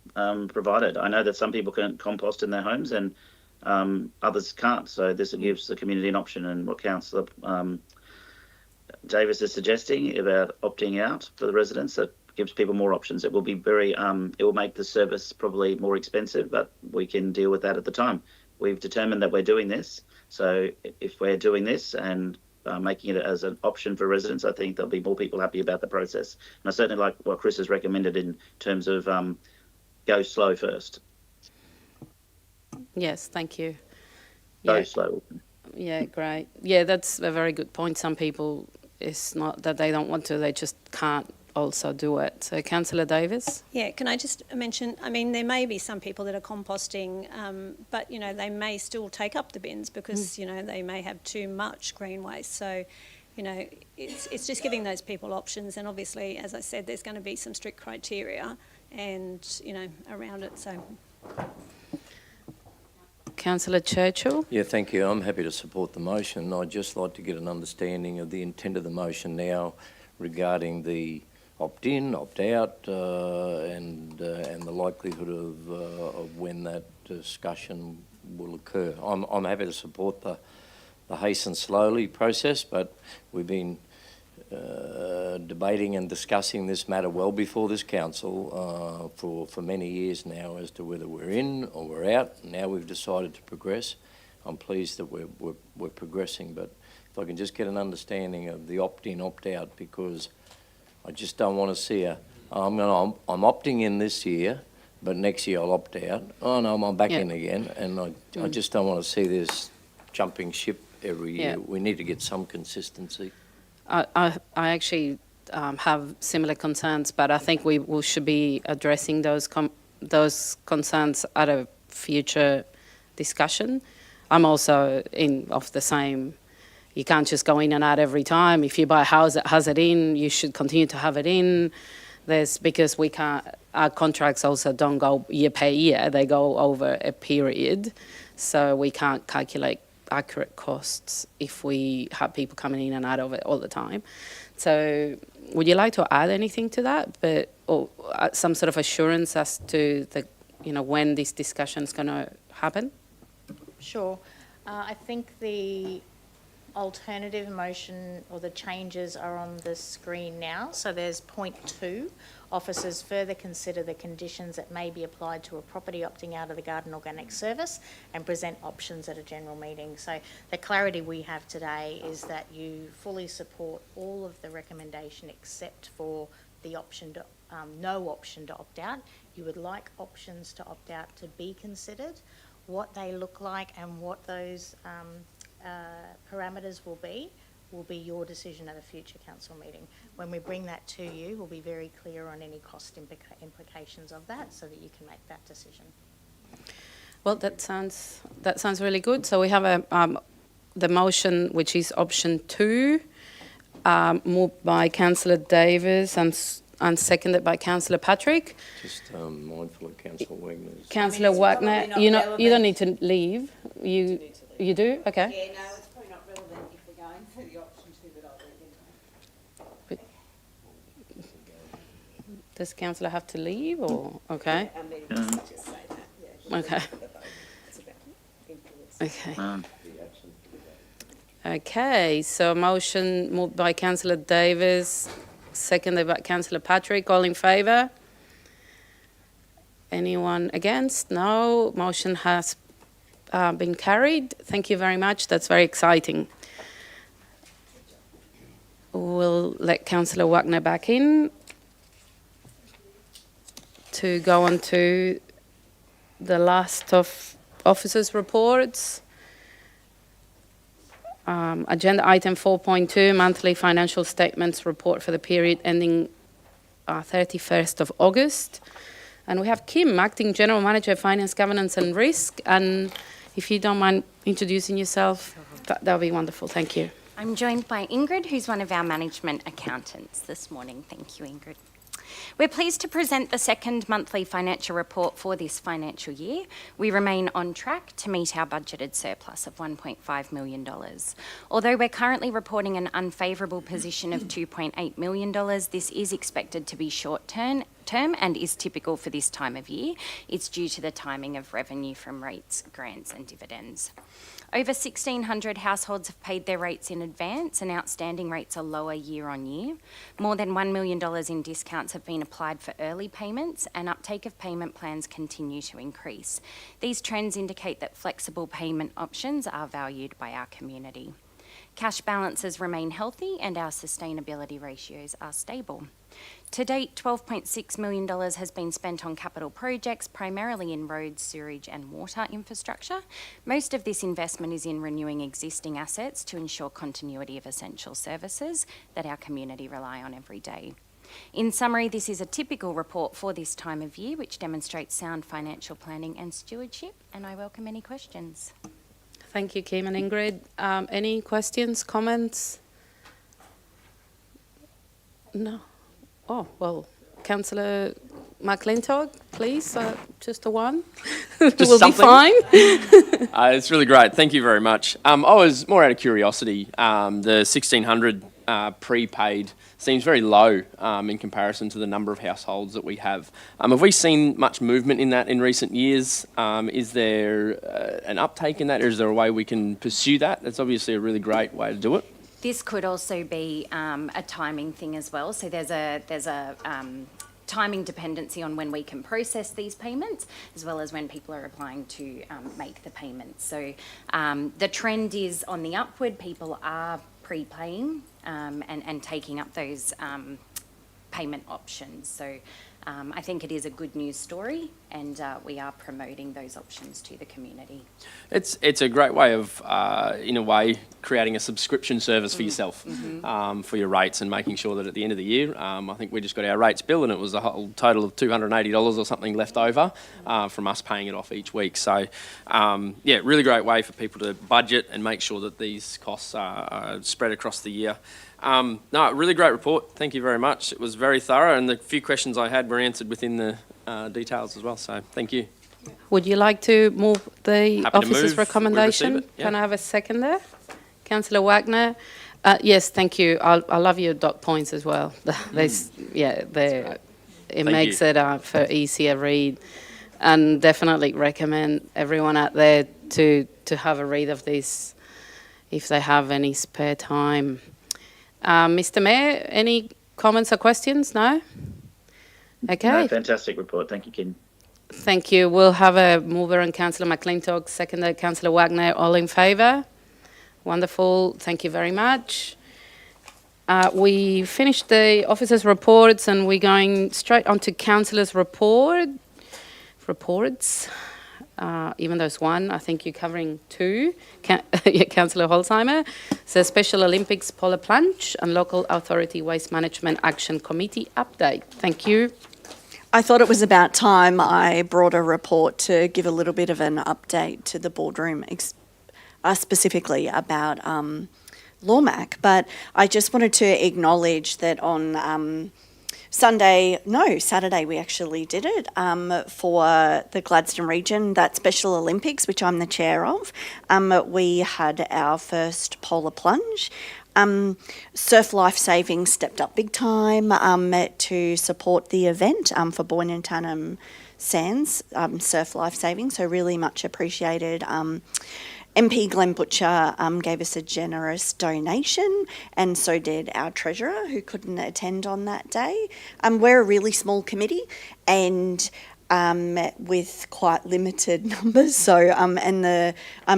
provided. I know that some people can compost in their homes and others can't. So this gives the community an option. And what Councillor Davis is suggesting about opting out for the residents, that gives people more options. It will be it will make the service probably more expensive, but we can deal with that at the time. We've determined that we're doing this. So if we're doing this and making it as an option for residents, I think there'll be more people happy about the process. And I certainly like what Chris has recommended in terms of go slow first. Yes, thank you. Go slow. Yeah, great. Yeah, that's a very good point. Some people, it's not that they don't want to, they just can't also do it. So, Councillor Davis? Yeah, can I just mention, I mean, there may be some people that are composting, but, you know, they may still take up the bins because, you know, they may have too much green waste. So, you know, it's just giving those people options. And obviously, as I said, there's going to be some strict criteria and, you know, around it. So, Councillor Churchill? Yeah, thank you. I'm happy to support the motion. I'd just like to get an understanding of the intent of the motion now regarding the opt-in, opt-out, and the likelihood of when that discussion will occur. I'm happy to support the hasten slowly process, but we've been debating and discussing this matter well before this council for many years now as to whether we're in or we're out. Now we've decided to progress. I'm pleased that we're progressing, but if I can just get an understanding of the opt-in, opt-out, because I just don't want to see I'm opting in this year, but next year I'll opt out. Oh no, I'm back in again, and I just don't want to see this jumping ship every year. Yeah. We need to get some consistency. I actually have similar concerns, but I think we should be addressing those concerns at a future discussion. I'm also of the same. You can't just go in and out every time. If you buy a house that has it in, you should continue to have it in. Because we can't. Our contracts also don't go year per year; they go over a period, so we can't calculate accurate costs if we have people coming in and out of it all the time. So would you like to add anything to that, or some sort of assurance as to when this discussion is going to happen? Sure. I think the alternative motion or the changes are on the screen now. So there's point 2. Officers further consider the conditions that may be applied to a property opting out of the garden organic service and present options at a general meeting. So the clarity we have today is that you fully support all of the recommendation except for the option to, no option to opt out. You would like options to opt out to be considered. What they look like and what those parameters will be your decision at a future council meeting. When we bring that to you, we'll be very clear on any cost implications of that so that you can make that decision. Well, that sounds really good. So we have the motion, which is option 2, moved by Councillor Davis and seconded by Councillor Patrick. Just mindful of Councillor Wagner's. Councillor Wagner, you don't need to leave. You do? Okay. Yeah, no, it's probably not relevant if we're going for the option 2, but I'll let you know. Does councillor have to leave, or okay? Our meeting doesn't just say that. Yeah, Okay. it's about influence. Okay. Okay. So motion moved by Councillor Davis, seconded by Councillor Patrick. All in favour? Anyone against? No. Motion has been carried. Thank you very much. That's very exciting. We'll let Councillor Wagner back in to go on to the last of officers' reports. Agenda item 4.2, monthly financial statements report for the period ending 31st of August. And we have Kim, Acting General Manager of Finance, Governance and Risk. And if you don't mind introducing yourself, that would be wonderful. Thank you. I'm joined by Ingrid, who's one of our management accountants this morning. Thank you, Ingrid. We're pleased to present the second monthly financial report for this financial year. We remain on track to meet our budgeted surplus of $1.5 million. Although we're currently reporting an unfavourable position of $2.8 million, this is expected to be short-term and is typical for this time of year. It's due to the timing of revenue from rates, grants and dividends. Over 1,600 households have paid their rates in advance and outstanding rates are lower year on year. More than $1 million in discounts have been applied for early payments and uptake of payment plans continue to increase. These trends indicate that flexible payment options are valued by our community. Cash balances remain healthy and our sustainability ratios are stable. To date, $12.6 million has been spent on capital projects, primarily in roads, sewerage and water infrastructure. Most of this investment is in renewing existing assets to ensure continuity of essential services that our community rely on every day. In summary, this is a typical report for this time of year, which demonstrates sound financial planning and stewardship, and I welcome any questions. Thank you, Kim and Ingrid. Any questions, comments? No. Oh, well, Councillor McClintock, please, just a one. Just we'll something. be fine. It's really great. Thank you very much. I was more out of curiosity. The 1,600 prepaid seems very low in comparison to the number of households that we have. Have we seen much movement in that in recent years? Is there an uptake in that, or is there a way we can pursue that? That's obviously a really great way to do it. This could also be a timing thing as well. So there's a timing dependency on when we can process these payments, as well as when people are applying to make the payments. So the trend is on the upward. People are prepaying and taking up those payment options. So I think it is a good news story, and we are promoting those options to the community. It's a great way of, in a way, creating a subscription service for yourself, for your rates, and making sure that at the end of the year, I think we just got our rates bill and it was a whole total of $280 or something left over from us paying it off each week. So, yeah, really great way for people to budget and make sure that these costs are spread across the year. No, really great report. Thank you very much. It was very thorough, and the few questions I had were answered within the details as well. So, thank you. Would you like to move the Happy to officer's move. We recommendation? receive it, yeah. Can I have a second there? Councillor Wagner? Yes, thank you. I love your dot points as well. It Thank makes you. it for easier read, and definitely recommend everyone out there to have a read of this if they have any spare time. Mr. Mayor, any comments or questions? No? Okay. No, fantastic report. Thank you, Ken. Thank you. We'll have a mover and Councillor McClintock, seconder Councillor Wagner. All in favour? Wonderful. Thank you very much. We finished the officers' reports and we're going straight on to councillors' reports. Even though it's one, I think you're covering two. Councillor Holzheimer. So Special Olympics Polar Plunge and Local Authority Waste Management Action Committee update. Thank you. I thought it was about time I brought a report to give a little bit of an update to the boardroom, specifically about LawMac. But I just wanted to acknowledge that on Saturday we actually did it for the Gladstone region, that Special Olympics, which I'm the chair of. We had our first polar plunge. Surf Life Saving stepped up big time to support the event for Boyne and Tannum Sands Surf Life Saving, so really much appreciated. MP Glenn Butcher gave us a generous donation, and so did our treasurer, who couldn't attend on that day. We're a really small committee, and with quite limited numbers. So, and the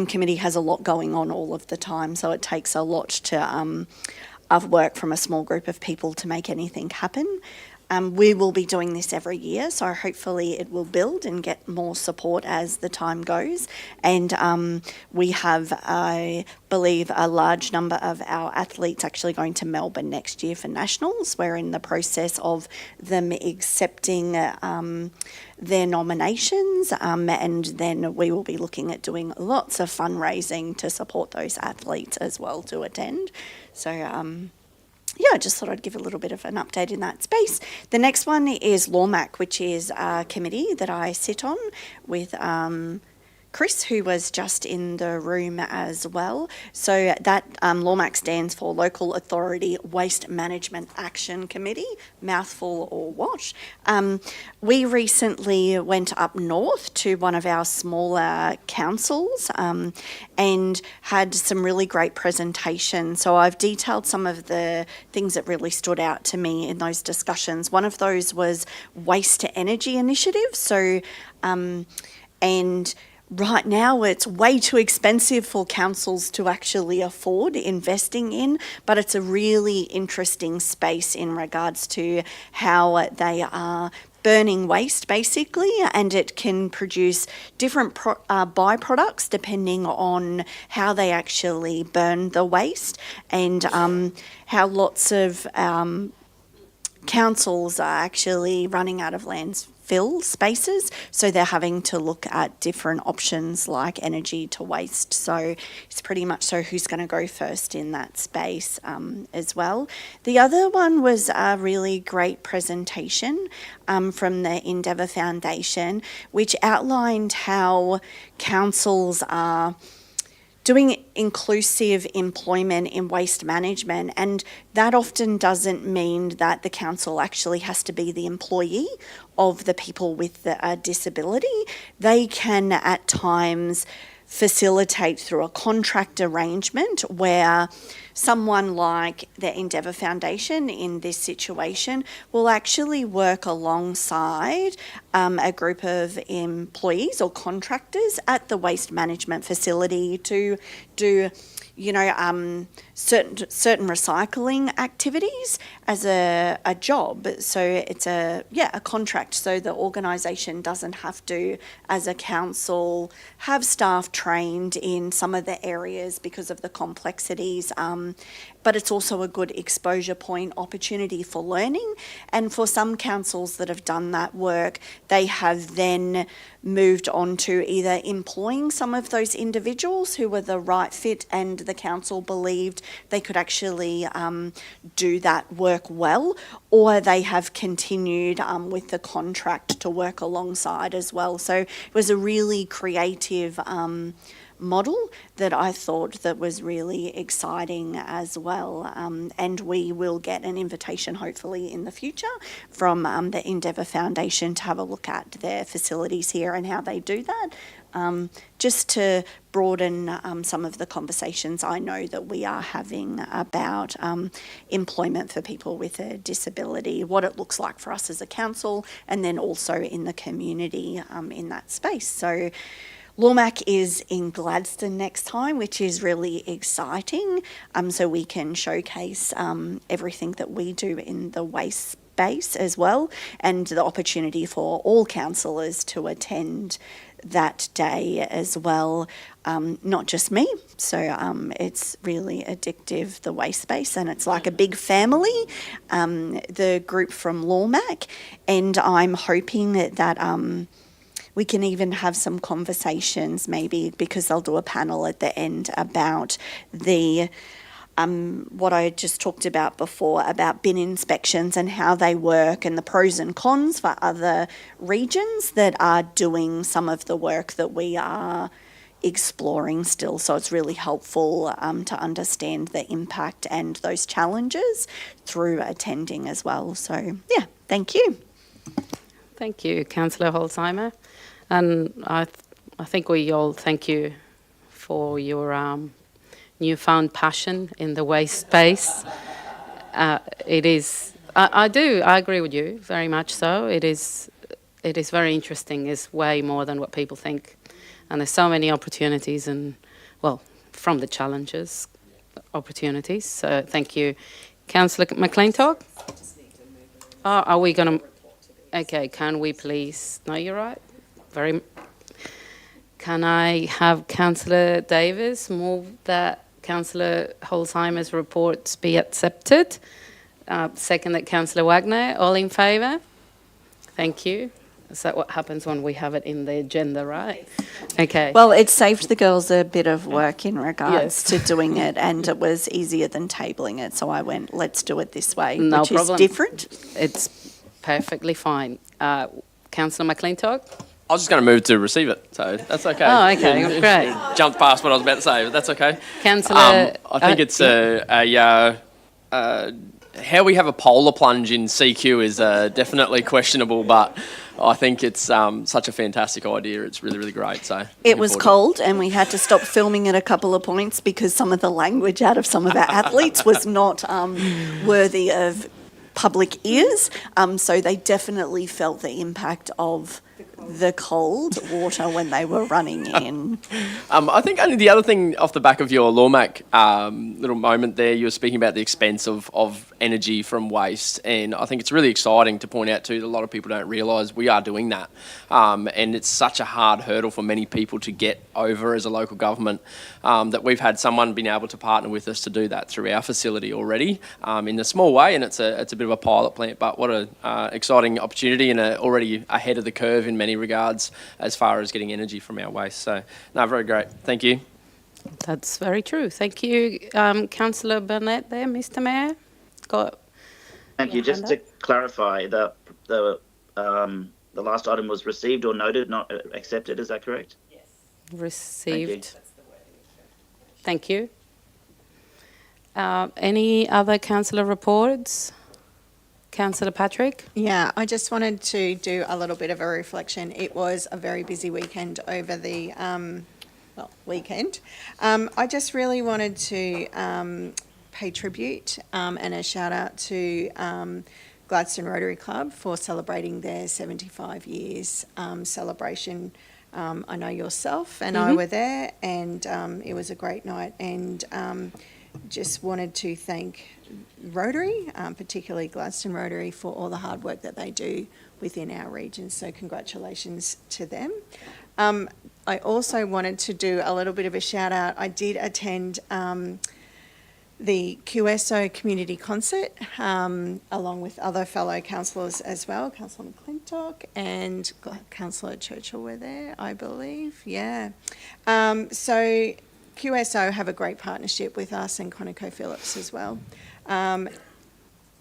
committee has a lot going on all of the time, so it takes a lot to of work from a small group of people to make anything happen. We will be doing this every year, so hopefully it will build and get more support as the time goes. And we have, I believe, a large number of our athletes actually going to Melbourne next year for nationals. We're in the process of them accepting their nominations, and then we will be looking at doing lots of fundraising to support those athletes as well to attend. So, I just thought I'd give a little bit of an update in that space. The next one is LawMac, which is a committee that I sit on with Chris, who was just in the room as well. So that LawMac stands for Local Authority Waste Management Action Committee, mouthful or what. We recently went up north to one of our smaller councils and had some really great presentations. So I've detailed some of the things that really stood out to me in those discussions. One of those was waste to energy initiative. So, and right now, it's way too expensive for councils to actually afford investing in, but it's a really interesting space in regards to how they are burning waste, basically, and it can produce different byproducts depending on how they actually burn the waste, and how lots of councils are actually running out of landfill spaces, so they're having to look at different options like energy to waste. So it's pretty much so who's going to go first in that space as well. The other one was a really great presentation from the Endeavour Foundation, which outlined how councils are doing inclusive employment in waste management, and that often doesn't mean that the council actually has to be the employee of the people with a disability. They can at times facilitate through a contract arrangement where someone like the Endeavour Foundation in this situation will actually work alongside a group of employees or contractors at the waste management facility to do certain recycling activities as a job. So it's a contract, so the organisation doesn't have to, as a council, have staff trained in some of the areas because of the complexities but it's also a good exposure point opportunity for learning. And for some councils that have done that work, they have then moved on to either employing some of those individuals who were the right fit and the council believed they could actually do that work well, or they have continued with the contract to work alongside as well. So it was a really creative model that I thought that was really exciting as well. And we will get an invitation hopefully in the future from the Endeavour Foundation to have a look at their facilities here and how they do that. Just to broaden some of the conversations I know that we are having about employment for people with a disability, what it looks like for us as a council, and then also in the community in that space. So LawMac is in Gladstone next time, which is really exciting. So we can showcase everything that we do in the waste space as well, and the opportunity for all councillors to attend that day as well, not just me. So it's really addictive, the waste space, and it's like a big family, the group from LawMac, and I'm hoping that we can even have some conversations maybe, because they'll do a panel at the end about the what I just talked about before, about bin inspections and how they work and the pros and cons for other regions that are doing some of the work that we are exploring still. So it's really helpful to understand the impact and those challenges through attending as well. So yeah, thank you. Thank you, Councillor Holzheimer. And I think we all thank you for your newfound passion in the waste space. It is, I agree with you, very much so. It is very interesting. It's way more than what people think. And there's so many opportunities and, well, from the challenges, opportunities. So thank you. Councillor McClintock? Oh, are we going to... Okay, can we please... No, you're right. Can I have Councillor Davis move that Councillor Holzheimer's reports be accepted? Second, that Councillor Wagner. All in favour? Thank you. Is that what happens when we have it in the agenda, right? Okay. Well, it saved the girls a bit of work in regards to doing it, and it was easier than tabling it. So I went, let's do it this way, No which problem. is different. It's perfectly fine. Councillor McClintock? I was just going to move to receive it, so that's okay. Oh, okay, You great. jumped past what I was about to say, but that's okay. Councillor... I think it's how we have a polar plunge in CQ is definitely questionable, but I think it's such a fantastic idea. It's really, really great. So It was cold, and we had to stop filming at a couple of points because some of the language out of some of our athletes was not worthy of public ears. So they definitely felt the impact of the cold water when they were running in. I think only the other thing off the back of your LawMac little moment there, you were speaking about the expense of energy from waste, and I think it's really exciting to point out too that a lot of people don't realise we are doing that, and it's such a hard hurdle for many people to get over as a local government, that we've had someone being able to partner with us to do that through our facility already, in a small way, and it's a bit of a pilot plant, but what a exciting opportunity, and already ahead of the curve in many regards as far as getting energy from our waste. So, no, very great. Thank you. That's very true. Thank you, Councillor Burnett there, Mr Mayor. Thank you. Just to clarify, the last item was received or noted, not accepted. Is that correct? Yes. Received. Thank you. Any other councillor reports? Councillor Patrick? Yeah, I just wanted to do a little bit of a reflection. It was a very busy weekend over the weekend. I just really wanted to pay tribute and a shout out to Gladstone Rotary Club for celebrating their 75 years celebration. I know yourself and I were there, and it was a great night, and just wanted to thank Rotary, particularly Gladstone Rotary, for all the hard work that they do within our region. So congratulations to them. I also wanted to do a little bit of a shout out. I did attend the QSO community concert, along with other fellow councillors as well. Councillor McClintock and Councillor Churchill were there, I believe. Yeah. So QSO have a great partnership with us and ConocoPhillips as well.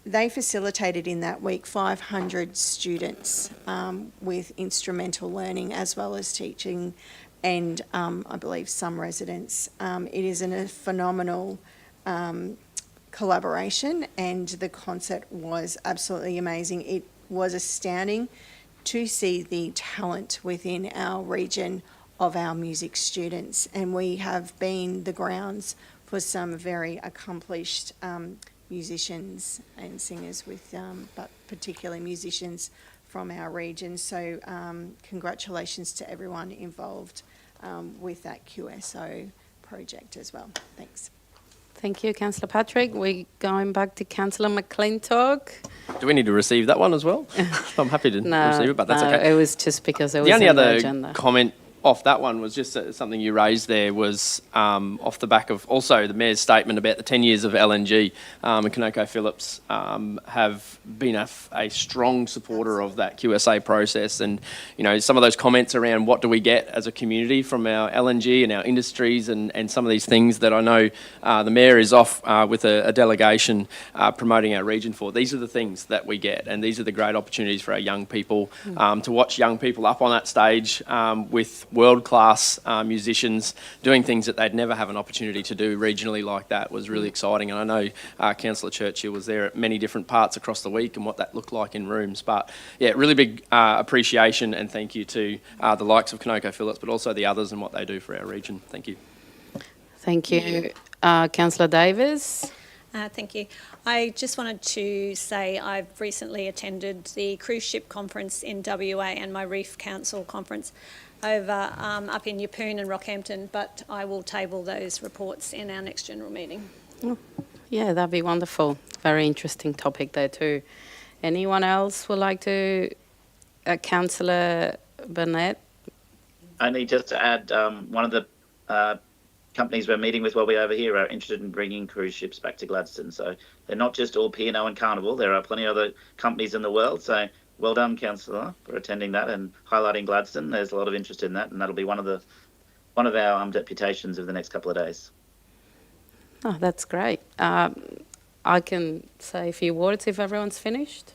They facilitated in that week 500 students with instrumental learning as well as teaching and I believe some residents. It is a phenomenal collaboration and the concert was absolutely amazing. It was astounding to see the talent within our region of our music students, and we have been the grounds for some very accomplished musicians and singers with, but particularly musicians from our region. So congratulations to everyone involved with that QSO project as well. Thanks. Thank you, Councillor Patrick. We're going back to Councillor McClintock. Do we need to receive that one as well? I'm happy to receive it, but that's okay. It was just because it was the only in the other agenda. comment off that one was just something you raised there was off the back of also the Mayor's statement about the 10 years of LNG and ConocoPhillips have been a strong supporter of that QSA process, and you know some of those comments around what do we get as a community from our LNG and our industries and some of these things that I know the Mayor is off with a delegation promoting our region for. These are the things that we get, and these are the great opportunities for our young people to watch young people up on that stage with world-class musicians doing things that they'd never have an opportunity to do regionally like that was really exciting. And I know Councillor Churchill was there at many different parts across the week and what that looked like in rooms. But yeah, really big appreciation and thank you to the likes of ConocoPhillips, but also the others and what they do for our region. Thank you. Thank you. Councillor Davis. Thank you. I just wanted to say I've recently attended the cruise ship conference in WA and my Reef Council conference over up in Yeppoon and Rockhampton, but I will table those reports in our next general meeting. Oh, yeah, that'd be wonderful. Very interesting topic there too. Anyone else would like to? Councillor Burnett. Only just to add, one of the companies we're meeting with while we're over here are interested in bringing cruise ships back to Gladstone. So they're not just all P&O and Carnival. There are plenty of other companies in the world. So well done, Councillor, for attending that and highlighting Gladstone. There's a lot of interest in that, and that'll be one of our deputations of the next couple of days. Oh, that's great. I can say a few words if everyone's finished.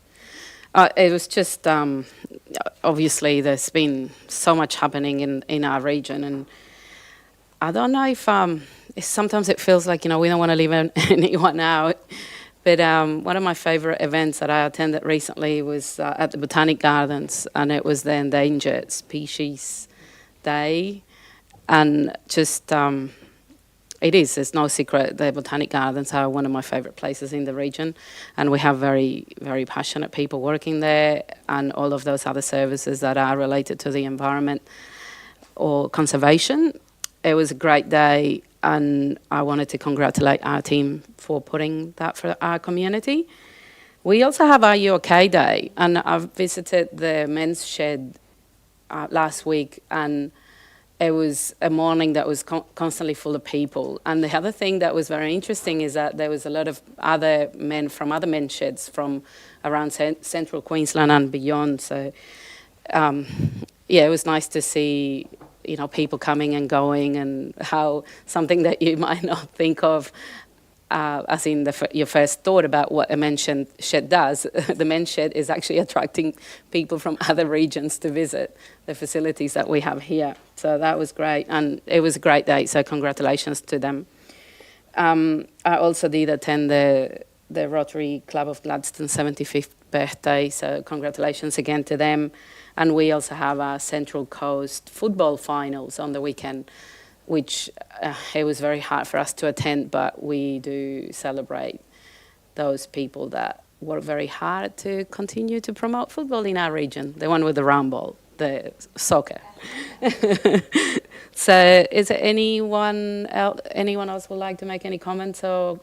It was just, obviously there's been so much happening in our region, and I don't know if sometimes it feels like, we don't want to leave anyone out. But one of my favourite events that I attended recently was at the Botanic Gardens, and it was the Endangered Species Day. And just, it's no secret, the Botanic Gardens are one of my favourite places in the region. And we have very, very passionate people working there, and all of those other services that are related to the environment or conservation. It was a great day, and I wanted to congratulate our team for putting that for our community. We also have our UK Day, and I've visited the men's shed last week, and it was a morning that was constantly full of people. And the other thing that was very interesting is that there was a lot of other men from other men's sheds from around central Queensland and beyond. So, it was nice to see people coming and going, and how something that you might not think of as in your first thought about what a men's shed does. The men's shed is actually attracting people from other regions to visit the facilities that we have here. So that was great, and it was a great day, so congratulations to them. I also did attend the Rotary Club of Gladstone 75th birthday, so congratulations again to them. And we also have our Central Coast football finals on the weekend, which it was very hard for us to attend, but we do celebrate those people that work very hard to continue to promote football in our region, the one with the round ball, the soccer. So is there anyone else would like to make any comments or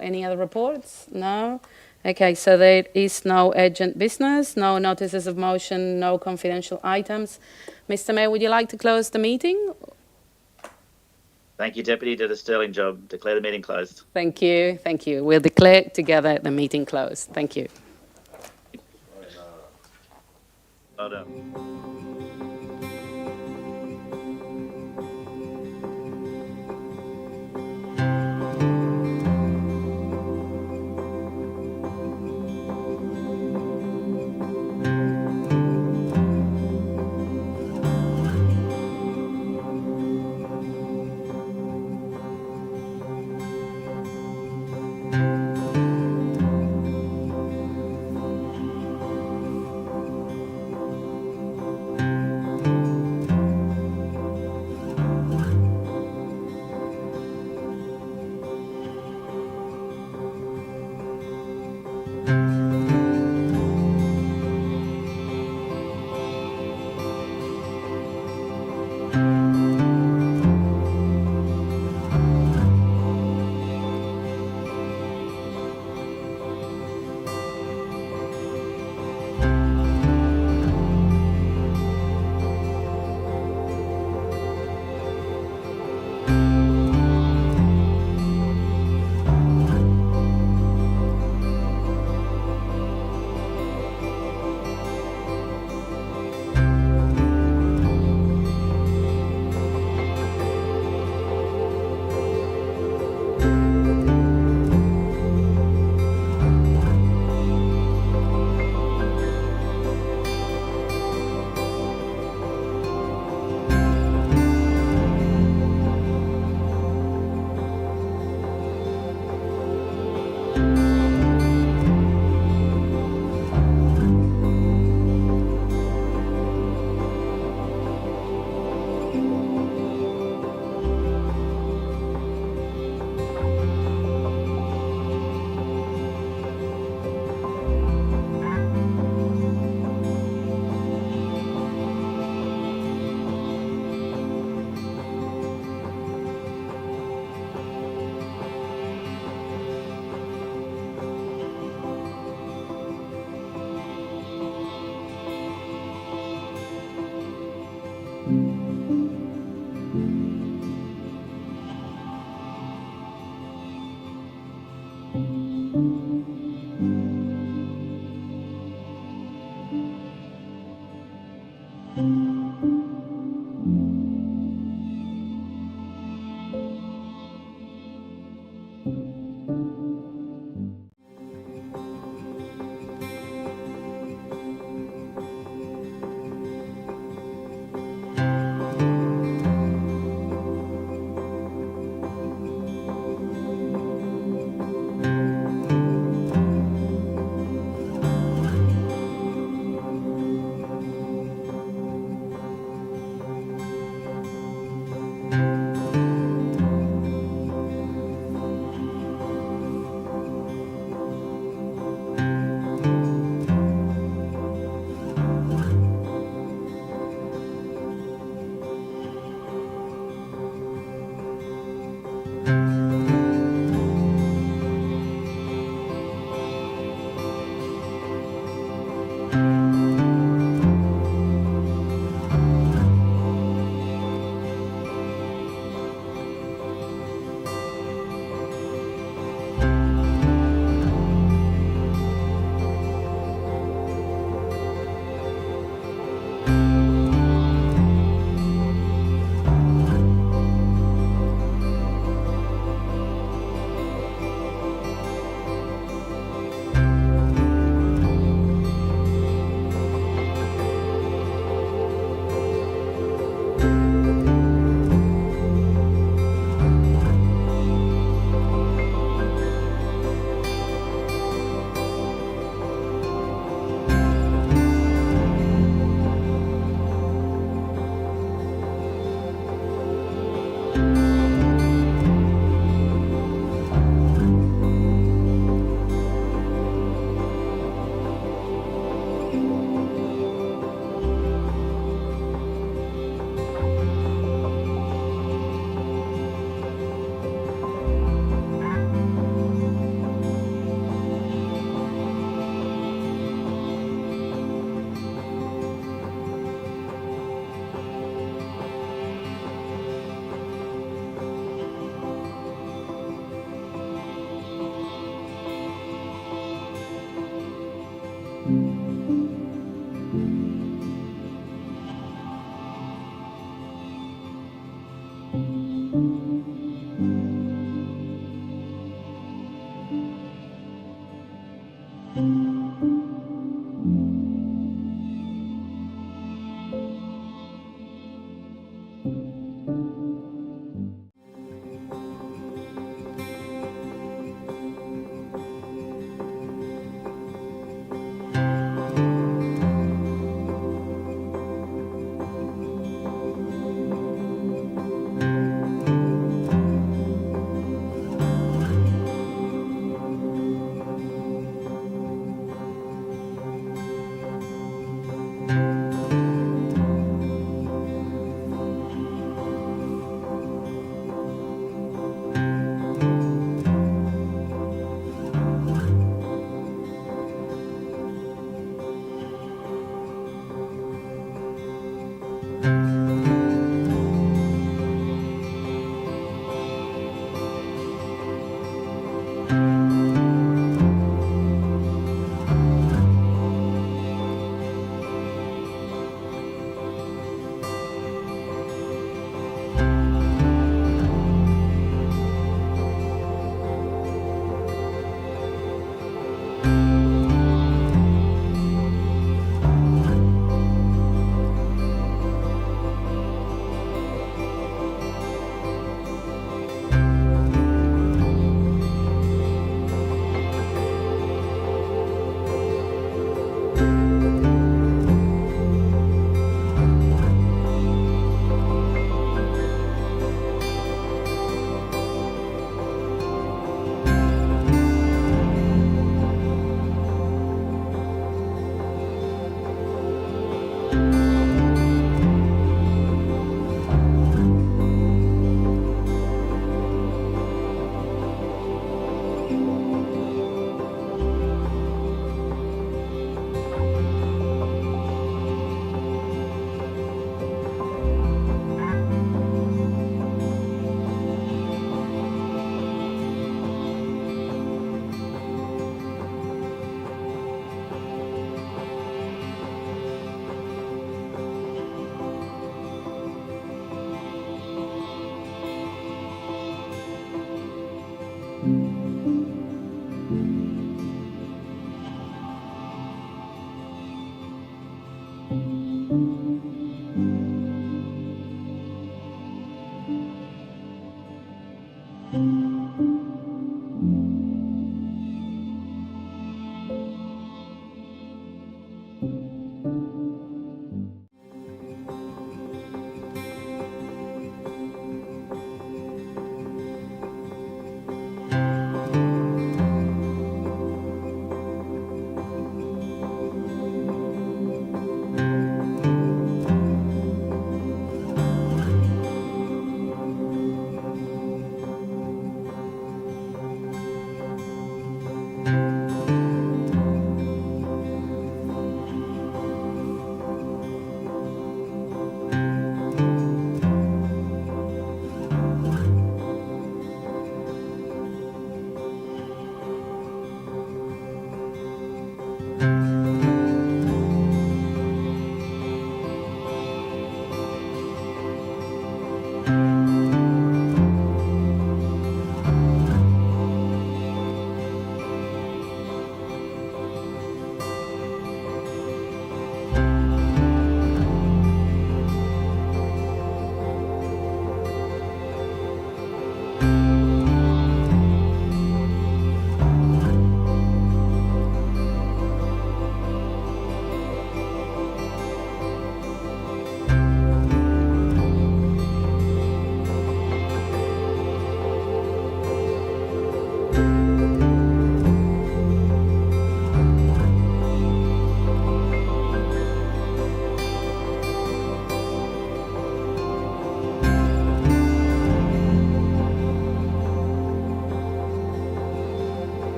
any other reports? No? Okay, so there is no urgent business, no notices of motion, no confidential items. Mr. Mayor, would you like to close the meeting? Thank you, Deputy. Did a sterling job. Declare the meeting closed. Thank you, thank you. We'll declare together the meeting closed. Thank you. Well done.